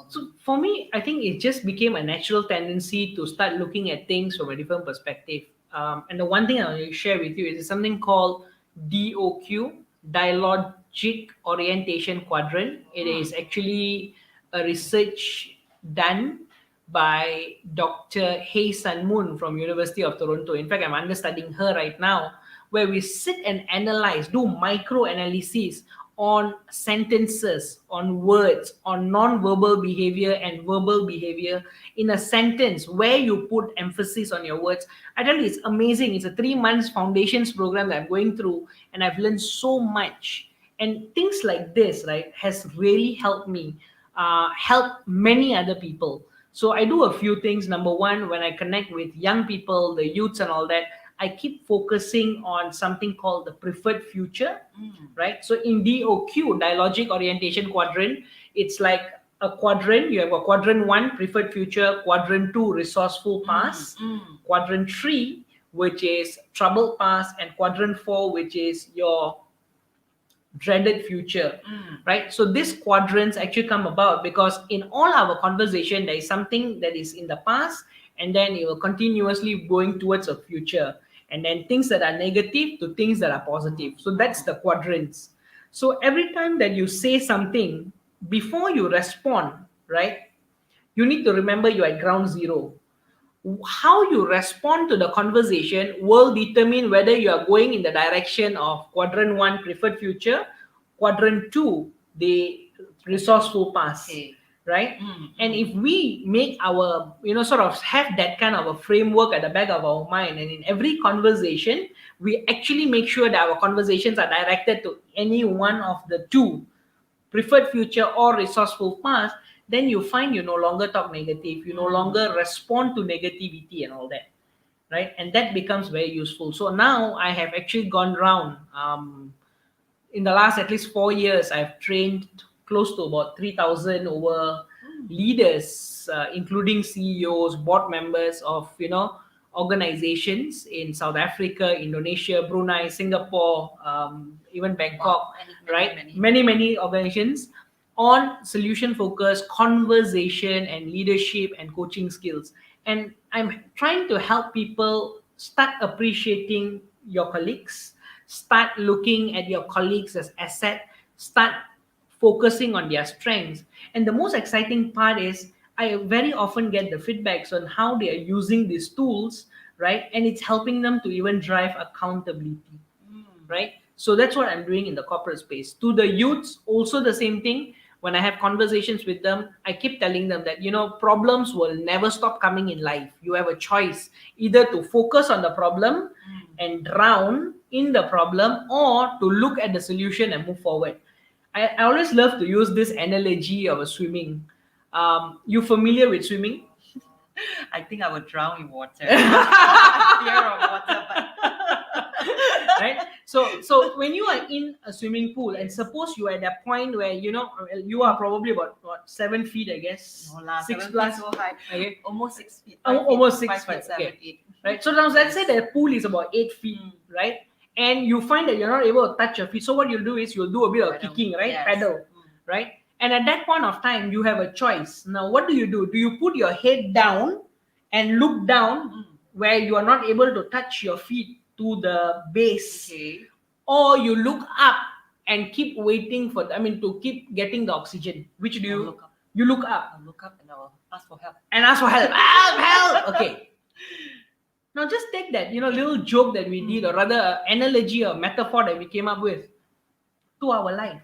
So for me, I think it just became a natural tendency to start looking at things from a different perspective. And the one thing I will share with you is something called DOQ, Dialogic Orientation Quadrant. It is actually a research done by Dr. Hei Sun Moon from University of Toronto. In fact, I'm understudying her right now, where we sit and analyze, do micro analyses on sentences, on words, on non-verbal behavior and verbal behavior in a sentence where you put emphasis on your words. I tell you, it's amazing. It's a 3 months foundations program that I'm going through, and I've learned so much. And things like this, right, has really helped me, help many other people. So I do a few things. Number one, when I connect with young people, the youths and all that, I keep focusing on something called the preferred future, right? So in DOQ, Dialogic Orientation Quadrant, it's like a quadrant. You have a quadrant 1, preferred future, quadrant 2, resourceful past, quadrant 3, which is troubled past, and quadrant 4, which is your dreaded future, right? So these quadrants actually come about because in all our conversation, there is something that is in the past, and then you will continuously going towards a future, and then things that are negative to things that are positive. So that's the quadrants. So every time that you say something, before you respond, right, you need to remember you're at ground zero. How you respond to the conversation will determine whether you are going in the direction of quadrant 1, preferred future, quadrant 2, the resourceful past, right? And if we make our, sort of have that kind of a framework at the back of our mind, and in every conversation, we actually make sure that our conversations are directed to any one of the two, preferred future or resourceful past, then you find you no longer talk negative, you no longer respond to negativity and all that, right? And that becomes very useful. So now I have actually gone round. In the last at least 4 years, I've trained close to about 3,000 over leaders, including CEOs, board members of organizations in South Africa, Indonesia, Brunei, Singapore, even Bangkok, right? Many organizations on solution focused conversation and leadership and coaching skills. And I'm trying to help people start appreciating your colleagues, start looking at your colleagues as asset, start focusing on their strengths. And the most exciting part is I very often get the feedbacks on how they are using these tools, right? And it's helping them to even drive accountability, right? So that's what I'm doing in the corporate space. To the youths, also the same thing. When I have conversations with them, I keep telling them that, problems will never stop coming in life. You have a choice either to focus on the problem and drown in the problem, or to look at the solution and move forward. I always love to use this analogy of a swimming. You familiar with swimming? I think I would drown in water. Fear of water, right? So when you are in a swimming pool, and suppose you are at that point where you are probably about 7 feet, I guess. No lah, 6 7 plus. feet so high. Okay. Almost 6 feet. Almost 6 feet. feet. 7, Okay. 8. Right. So now let's say the pool is about 8 feet, right? And you find that you're not able to touch your feet. So what you'll do is you'll do a bit of kicking, right? Yes. Paddle, right? And at that point of time, you have a choice. Now, what do? Do you put your head down and look down where you are not able to touch your feet to the base, or you look up and keep waiting to keep getting the oxygen? Which do you? Look up. You look up. I'll look up and I'll ask for help. Help! Okay. Now just take that, little joke that we did, or rather analogy or metaphor that we came up with to our life.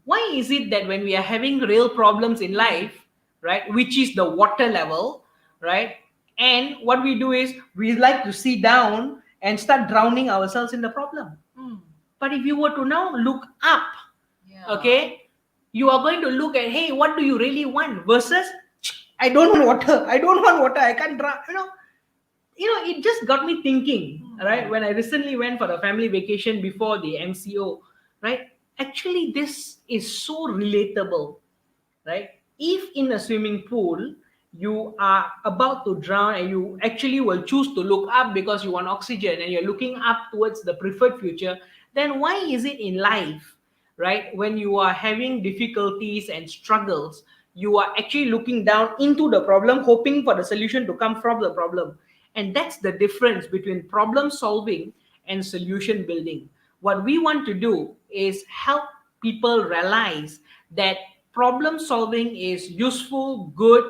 Why is it that when we are having real problems in life, right, which is the water level, right, and what we do is we like to sit down and start drowning ourselves in the problem? But if you were to now look up, okay, you are going to look at, hey, what do you really want? Versus, I don't want water. I can't drown. It just got me thinking, right? When I recently went for a family vacation before the MCO, right? Actually, this is so relatable, right? If in a swimming pool, you are about to drown and you actually will choose to look up because you want oxygen and you're looking up towards the preferred future, then why is it in life, right, when you are having difficulties and struggles, you are actually looking down into the problem, hoping for the solution to come from the problem? And that's the difference between problem solving and solution building. What we want to do is help people realize that problem solving is useful, good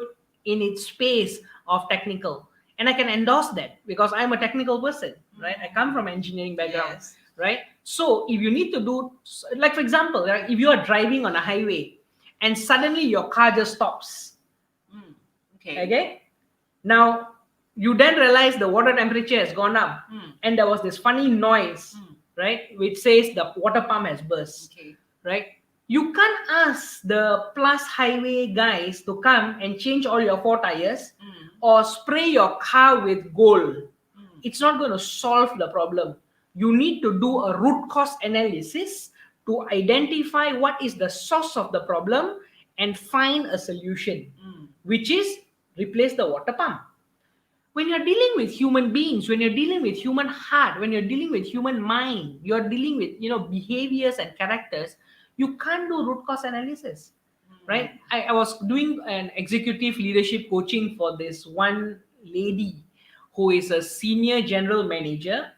in its space of technical. And I can endorse that because I'm a technical person, right? I come from engineering background, Yes. right? So if you need to do, like for example, right, if you are driving on a highway and suddenly your car just stops, Mm. Okay. okay? Now, you then realize the water temperature has gone up Mm. and there was this funny noise, right, which says the water pump has burst, Okay. right? You can't ask the plus highway guys to come and change all your four tires or spray your car with gold. It's not going to solve the problem. You need to do a root cause analysis to identify what is the source of the problem and find a solution, which is replace the water pump. When you're dealing with human beings, when you're dealing with human heart, when you're dealing with human mind, you're dealing with behaviors and characters, you can't do root cause analysis, right? I was doing an executive leadership coaching for this one lady who is a senior general manager,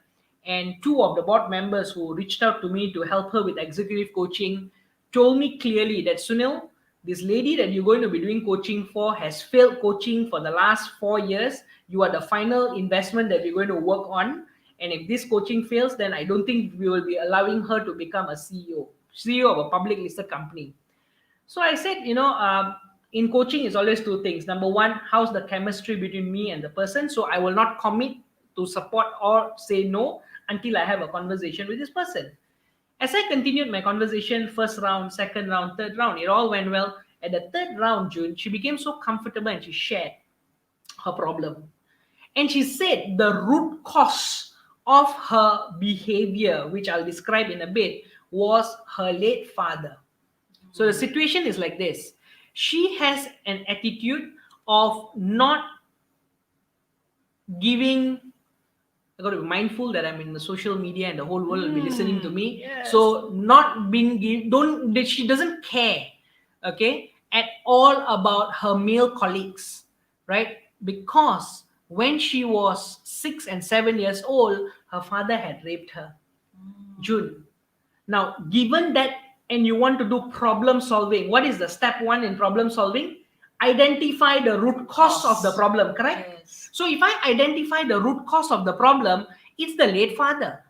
and two of the board members who reached out to me to help her with executive coaching told me clearly that, Sunil, this lady that you're going to be doing coaching for has failed coaching for the last 4 years. You are the final investment that we're going to work on. And if this coaching fails, then I don't think we will be allowing her to become a CEO of a public listed company. So I said, in coaching, it's always two things. Number one, how's the chemistry between me and the person? So I will not commit to support or say no until I have a conversation with this person. As I continued my conversation, first round, second round, third round, it all went well. At the third round, June, she became so comfortable and she shared her problem. And she said the root cause of her behavior, which I'll describe in a bit, was her late father. So the situation is like this. She has an attitude of not giving. I got to be mindful that I'm in the social media and the whole world will be listening to me. Yes. So not being don't that she doesn't care, okay, at all about her male colleagues, right? Because when she was 6 and 7 years old, her father had raped her. June. Now, given that, and you want to do problem solving, what is the step one in problem solving? Identify the root cause of the problem, correct? Yes. So if I identify the root cause of the problem, it's the late father.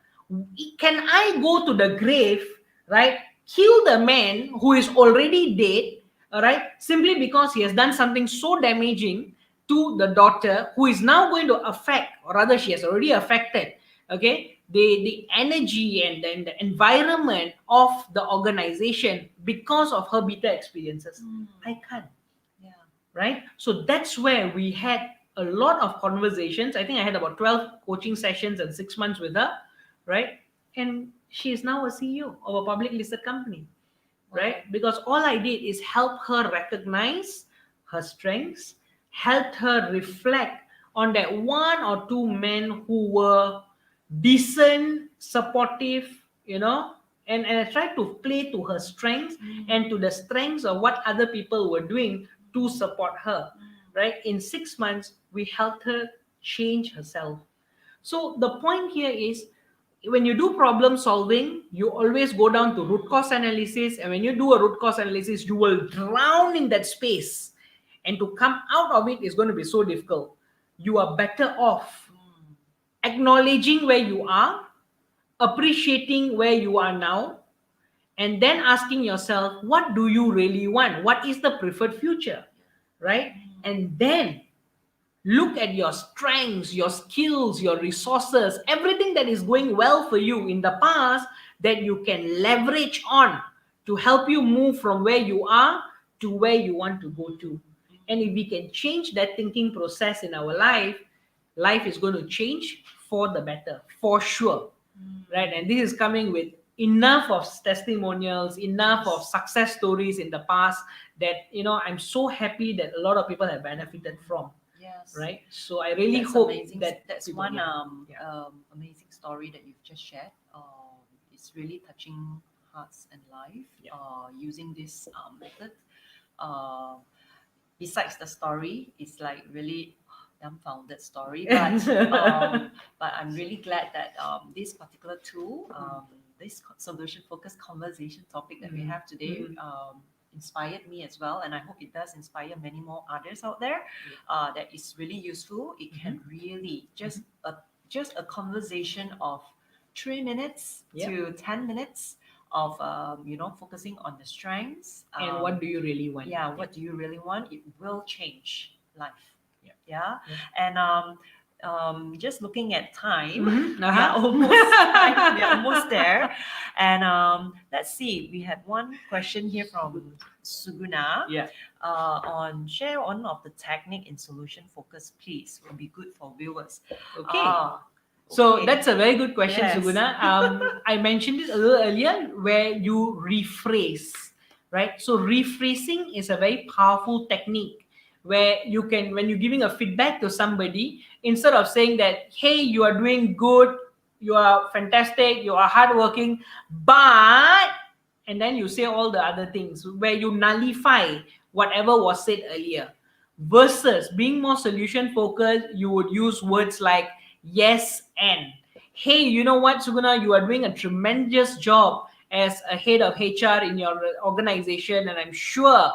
Can I go to the grave, right? Kill the man who is already dead, all right, simply because he has done something so damaging to the daughter, who is now going to affect, or rather, she has already affected, okay, the energy and then the environment of the organization because of her bitter experiences. I can't. Yeah. Right? So that's where we had a lot of conversations. I think I had about 12 coaching sessions in 6 months with her, right? And she is now a CEO of a public listed company, right? Because all I did is help her recognize her strengths, helped her reflect on that one or two men who were decent, supportive, and I tried to play to her strengths and to the strengths of what other people were doing to support her, right? In 6 months, we helped her change herself. So the point here is, when you do problem solving, you always go down to root cause analysis. And when you do a root cause analysis, you will drown in that space. And to come out of it is going to be so difficult. You are better off acknowledging where you are, appreciating where you are now, and then asking yourself, what do you really want? What is the preferred future? Right? And then look at your strengths, your skills, your resources, everything that is going well for you in the past that you can leverage on to help you move from where you are to where you want to go to. And if we can change that thinking process in our life, life is going to change for the better, for sure. Right? And this is coming with enough of testimonials, enough of success stories in the past that I'm so happy that a lot of people have benefited from. Yes. Right. So I really That's hope amazing. that That's people- one yeah. amazing story that you've just shared. It's really touching hearts and life. Yeah. Using this method. Uh, Besides the story, it's like really dumbfounded story. But I'm really glad that this particular tool, this solution focused conversation topic that we have today, inspired me as well, and I hope it does inspire many more others out there. That is really useful. It can really just a conversation of 3 minutes to 10 minutes of focusing on the strengths And what do you really want? yeah, what do you really want? It will change life. Yeah. Yeah. And just looking at time, Mhm. we are we are almost there. And let's see, we had one question here from Suguna. Yeah. On share one of the technique in solution focus, please. Will be good for viewers. Okay. So Okay. that's a very good question, Yes. Suguna. I mentioned it a little earlier where you rephrase, right? So rephrasing is a very powerful technique where you can, when you're giving a feedback to somebody, instead of saying that, hey, you are doing good, you are fantastic, you are hardworking, but, and then you say all the other things where you nullify whatever was said earlier. Versus being more solution focused, you would use words like yes and. Hey, you know what, Suguna, you are doing a tremendous job as a head of HR in your organization, and I'm sure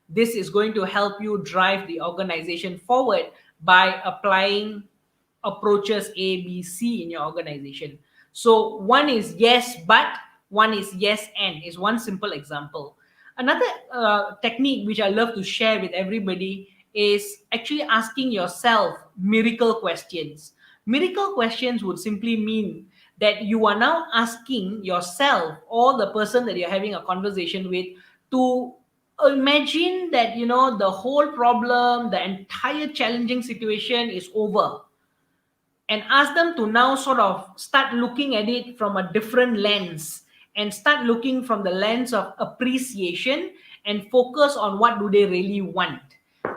this is going to help you drive the organization forward by applying approaches A, B, C in your organization. So one is yes, but one is yes and is one simple example. Another technique which I love to share with everybody is actually asking yourself miracle questions. Miracle questions would simply mean that you are now asking yourself or the person that you're having a conversation with to imagine that the whole problem, the entire challenging situation is over, and ask them to now sort of start looking at it from a different lens and start looking from the lens of appreciation and focus on what do they really want,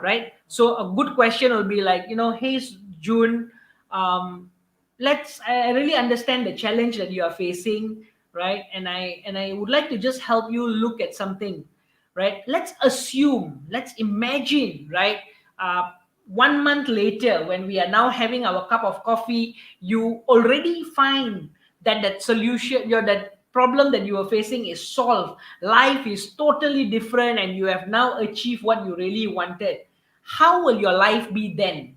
right? So a good question will be like, hey, June, I really understand the challenge that you are facing, right? And I would like to just help you look at something, right? Let's imagine, right? 1 month later, when we are now having our cup of coffee, you already find that solution, that problem that you are facing is solved. Life is totally different, and you have now achieved what you really wanted. How will your life be then?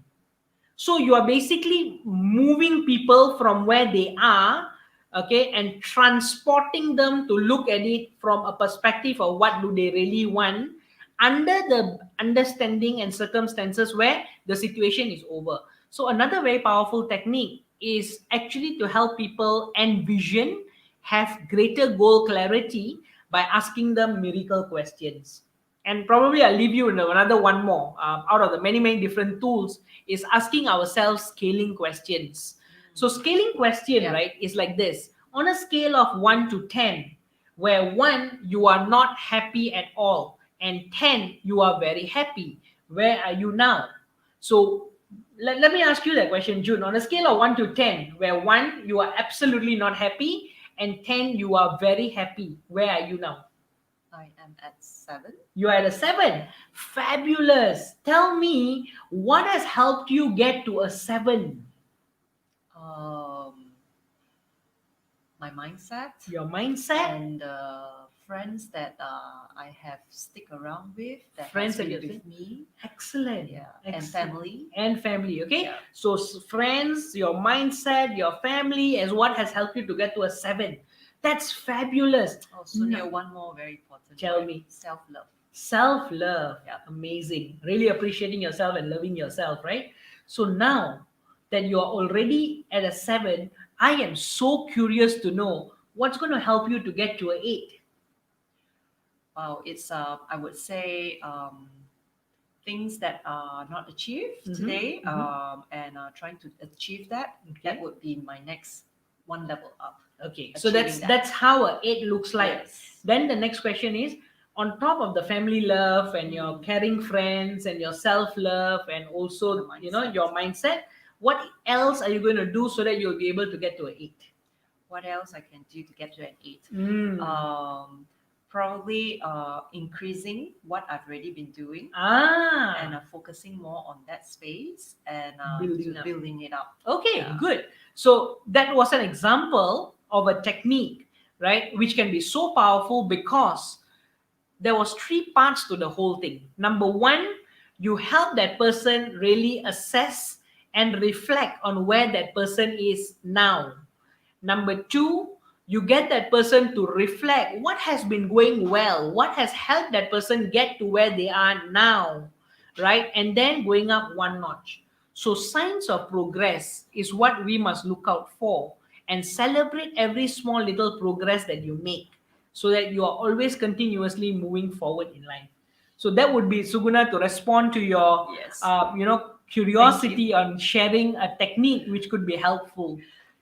So you are basically moving people from where they are, okay, and transporting them to look at it from a perspective of what do they really want under the understanding and circumstances where the situation is over. So another very powerful technique is actually to help people envision, have greater goal clarity by asking them miracle questions. And probably I'll leave you in another one more out of the many, many different tools is asking ourselves scaling questions. So scaling question, right, is like this. On a scale of 1 to 10, where 1, you are not happy at all, and 10, you are very happy. Where are you now? So let me ask you that question, June. On a scale of 1 to 10, where 1, you are absolutely not happy, and 10, you are very happy. Where are you now? I am at 7. You are at a 7. Fabulous. Tell me, what has helped you get to a 7? My mindset. Your mindset. And friends that I have stick around with, that Friends has that been you're with me. Excellent. Yeah. Excellent. And family. And family, okay? Yeah. So friends, your mindset, your family is what has helped you to get to a 7. That's fabulous. Oh, Sunil, one more very important Tell word. me. Self-love. Self-love. Yeah. Amazing. Really appreciating yourself and loving yourself, right? So now that you're already at a 7, I am so curious to know what's going to help you to get to an 8. Wow, it's I would say things that are not achieved today, and trying to achieve that. Okay. That would be my next one level up. Okay, so Achieving that's how a 8 looks like. Yes. Then the next question is, on top of the family love and your caring friends and your self love and also The your mindset, what else are you going to do so that you'll be able to get to an 8? What else I can do to get to an 8? Mm. Probably increasing what I've already been doing and focusing more on that space and building it up. Okay, Yeah. good. So that was an example of a technique, right, which can be so powerful because there was 3 parts to the whole thing. Number 1, you help that person really assess and reflect on where that person is now. Number 2, you get that person to reflect what has been going well, what has helped that person get to where they are now, right? And then going up one notch. So signs of progress is what we must look out for and celebrate every small little progress that you make so that you are always continuously moving forward in life. So that would be, Suguna, to respond to your Yes. curiosity on sharing a technique which could be helpful.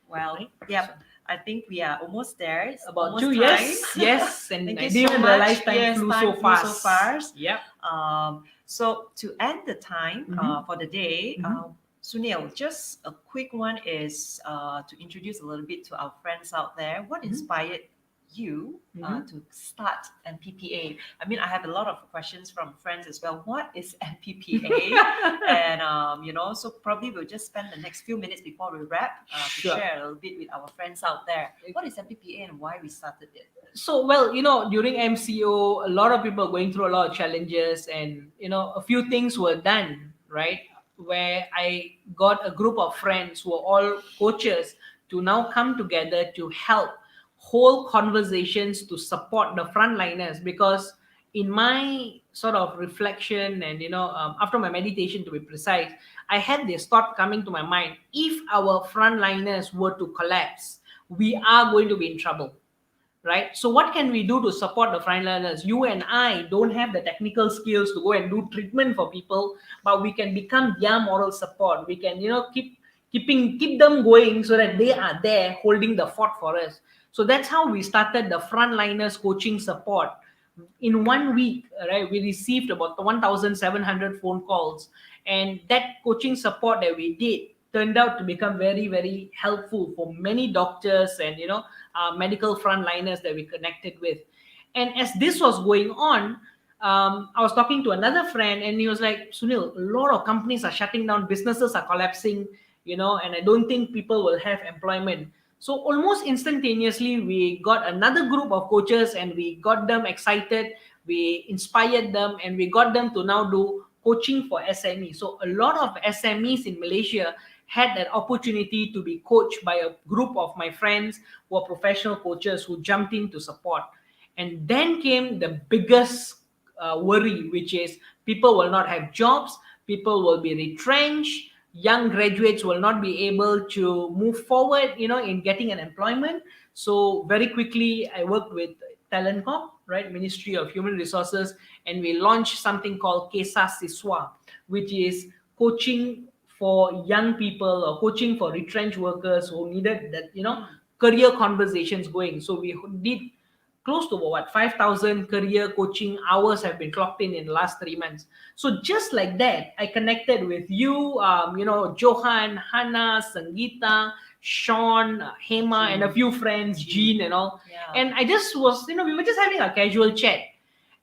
Well, Right? yeah, So, I think we are almost there. It's about almost 2 time. years. Yes, and Thank I you didn't so even much. realize time Yes, flew time so flew fast. so fast. Yep. So to end the time for the day, Sunil, just a quick one is to introduce a little bit to our friends out there. What inspired you to start MPPA? I mean, I have a lot of questions from friends as well. What is MPPA? And so probably we'll just spend the next few minutes before we wrap Sure. to share a little bit with our friends out there. What is MPPA and why we started it? So, well, during MCO, a lot of people are going through a lot of challenges, and a few things were done, right? Where I got a group of friends who are all coaches to now come together to help hold conversations to support the frontliners. Because in my sort of reflection and after my meditation, to be precise, I had this thought coming to my mind: if our frontliners were to collapse, we are going to be in trouble, right? So what can we do to support the frontliners? You and I don't have the technical skills to go and do treatment for people, but we can become their moral support. We can keep them going so that they are there holding the fort for us. So that's how we started the frontliners coaching support. In 1 week, right, we received about 1,700 phone calls, and that coaching support that we did turned out to become very, very helpful for many doctors and medical frontliners that we connected with. And as this was going on, I was talking to another friend, and he was like, Sunil, a lot of companies are shutting down, businesses are collapsing, and I don't think people will have employment. So almost instantaneously, we got another group of coaches and we got them excited, we inspired them, and we got them to now do coaching for SMEs. So a lot of SMEs in Malaysia had that opportunity to be coached by a group of my friends who are professional coaches who jumped in to support. And then came the biggest worry, which is people will not have jobs, people will be retrenched, young graduates will not be able to move forward, in getting an employment. So very quickly, I worked with Talent Corp, right, Ministry of Human Resources, and we launched something called Kesa Siswa, which is coaching for young people or coaching for retrenched workers who needed that, career conversations going. So we did close to 5,000 career coaching hours have been clocked in the last 3 months. So just like that, I connected with you, Johan, Hannah, Sangeeta, Sean, Hema, and a few friends, Jean and all. Yeah. And I just was, we were just having a casual chat.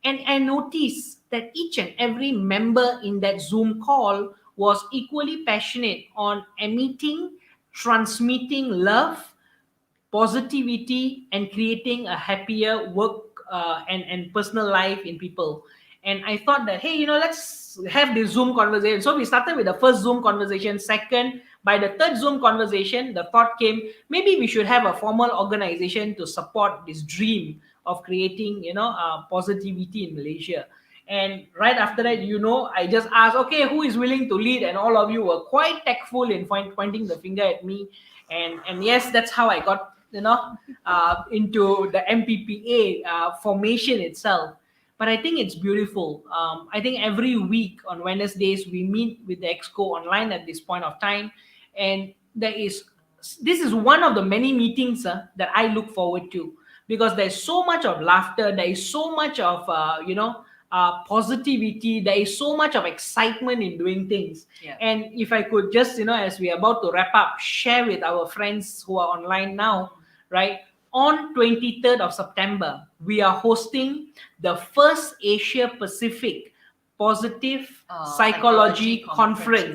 And I noticed that each and every member in that Zoom call was equally passionate on emitting, transmitting love, positivity, and creating a happier work and personal life in people. And I thought that, hey, let's have this Zoom conversation. So we started with the first Zoom conversation. Second, by the third Zoom conversation, the thought came, maybe we should have a formal organization to support this dream of creating, positivity in Malaysia. And right after that, I just asked, okay, who is willing to lead? And all of you were quite tactful in pointing the finger at me. And yes, that's how I got into the MPPA formation itself. But I think it's beautiful. I think every week on Wednesdays we meet with the EXCO online at this point of time, and there is this is one of the many meetings that I look forward to, because there's so much of laughter, there is so much of positivity, there is so much of excitement in doing things. Yeah. And if I could just, as we are about to wrap up, share with our friends who are online now, right? On 23rd of September, we are hosting the first Asia Pacific Positive Psychology Conference.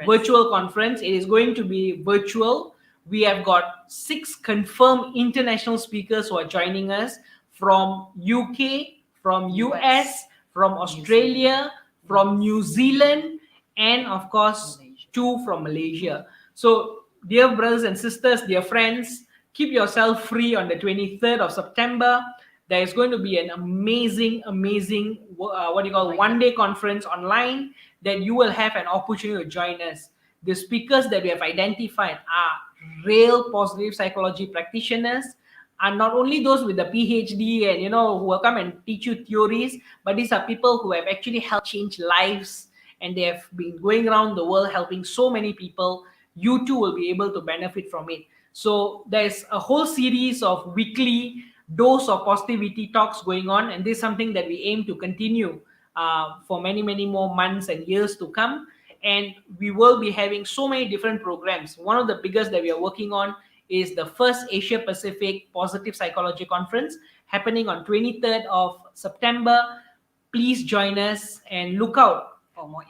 Virtual conference. It is going to be virtual. We have got 6 confirmed international speakers who are joining us from UK, from US, from Australia, from New Zealand, and of course, Malaysia. 2 from Malaysia. So, dear brothers and sisters, dear friends, keep yourself free on the 23rd of September. There is going to be an amazing one-day conference online that you will have an opportunity to join us. The speakers that we have identified are real positive psychology practitioners, and not only those with the PhD and who will come and teach you theories, but these are people who have actually helped change lives, and they have been going around the world helping so many people. You too will be able to benefit from it. So there's a whole series of weekly dose of positivity talks going on, and this is something that we aim to continue for many more months and years to come. And we will be having so many different programs. One of the biggest that we are working on is the first Asia Pacific Positive Psychology Conference, happening on 23rd of September. Please join us and look out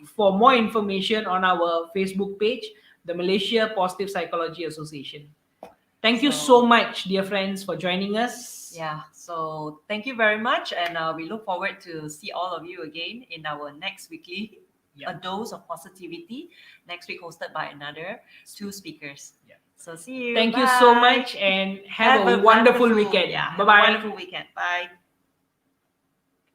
for more information on our Facebook page, the Malaysia Positive Psychology Association. Thank you so much, dear friends, for joining us. Yeah, so thank you very much, and we look forward to see all of you again in our next weekly A Dose of Positivity, next week hosted by another 2 speakers. Yeah. So see you. Thank Bye. you so much, and have a wonderful weekend. Yeah, Bye-bye. Have a wonderful weekend. Bye.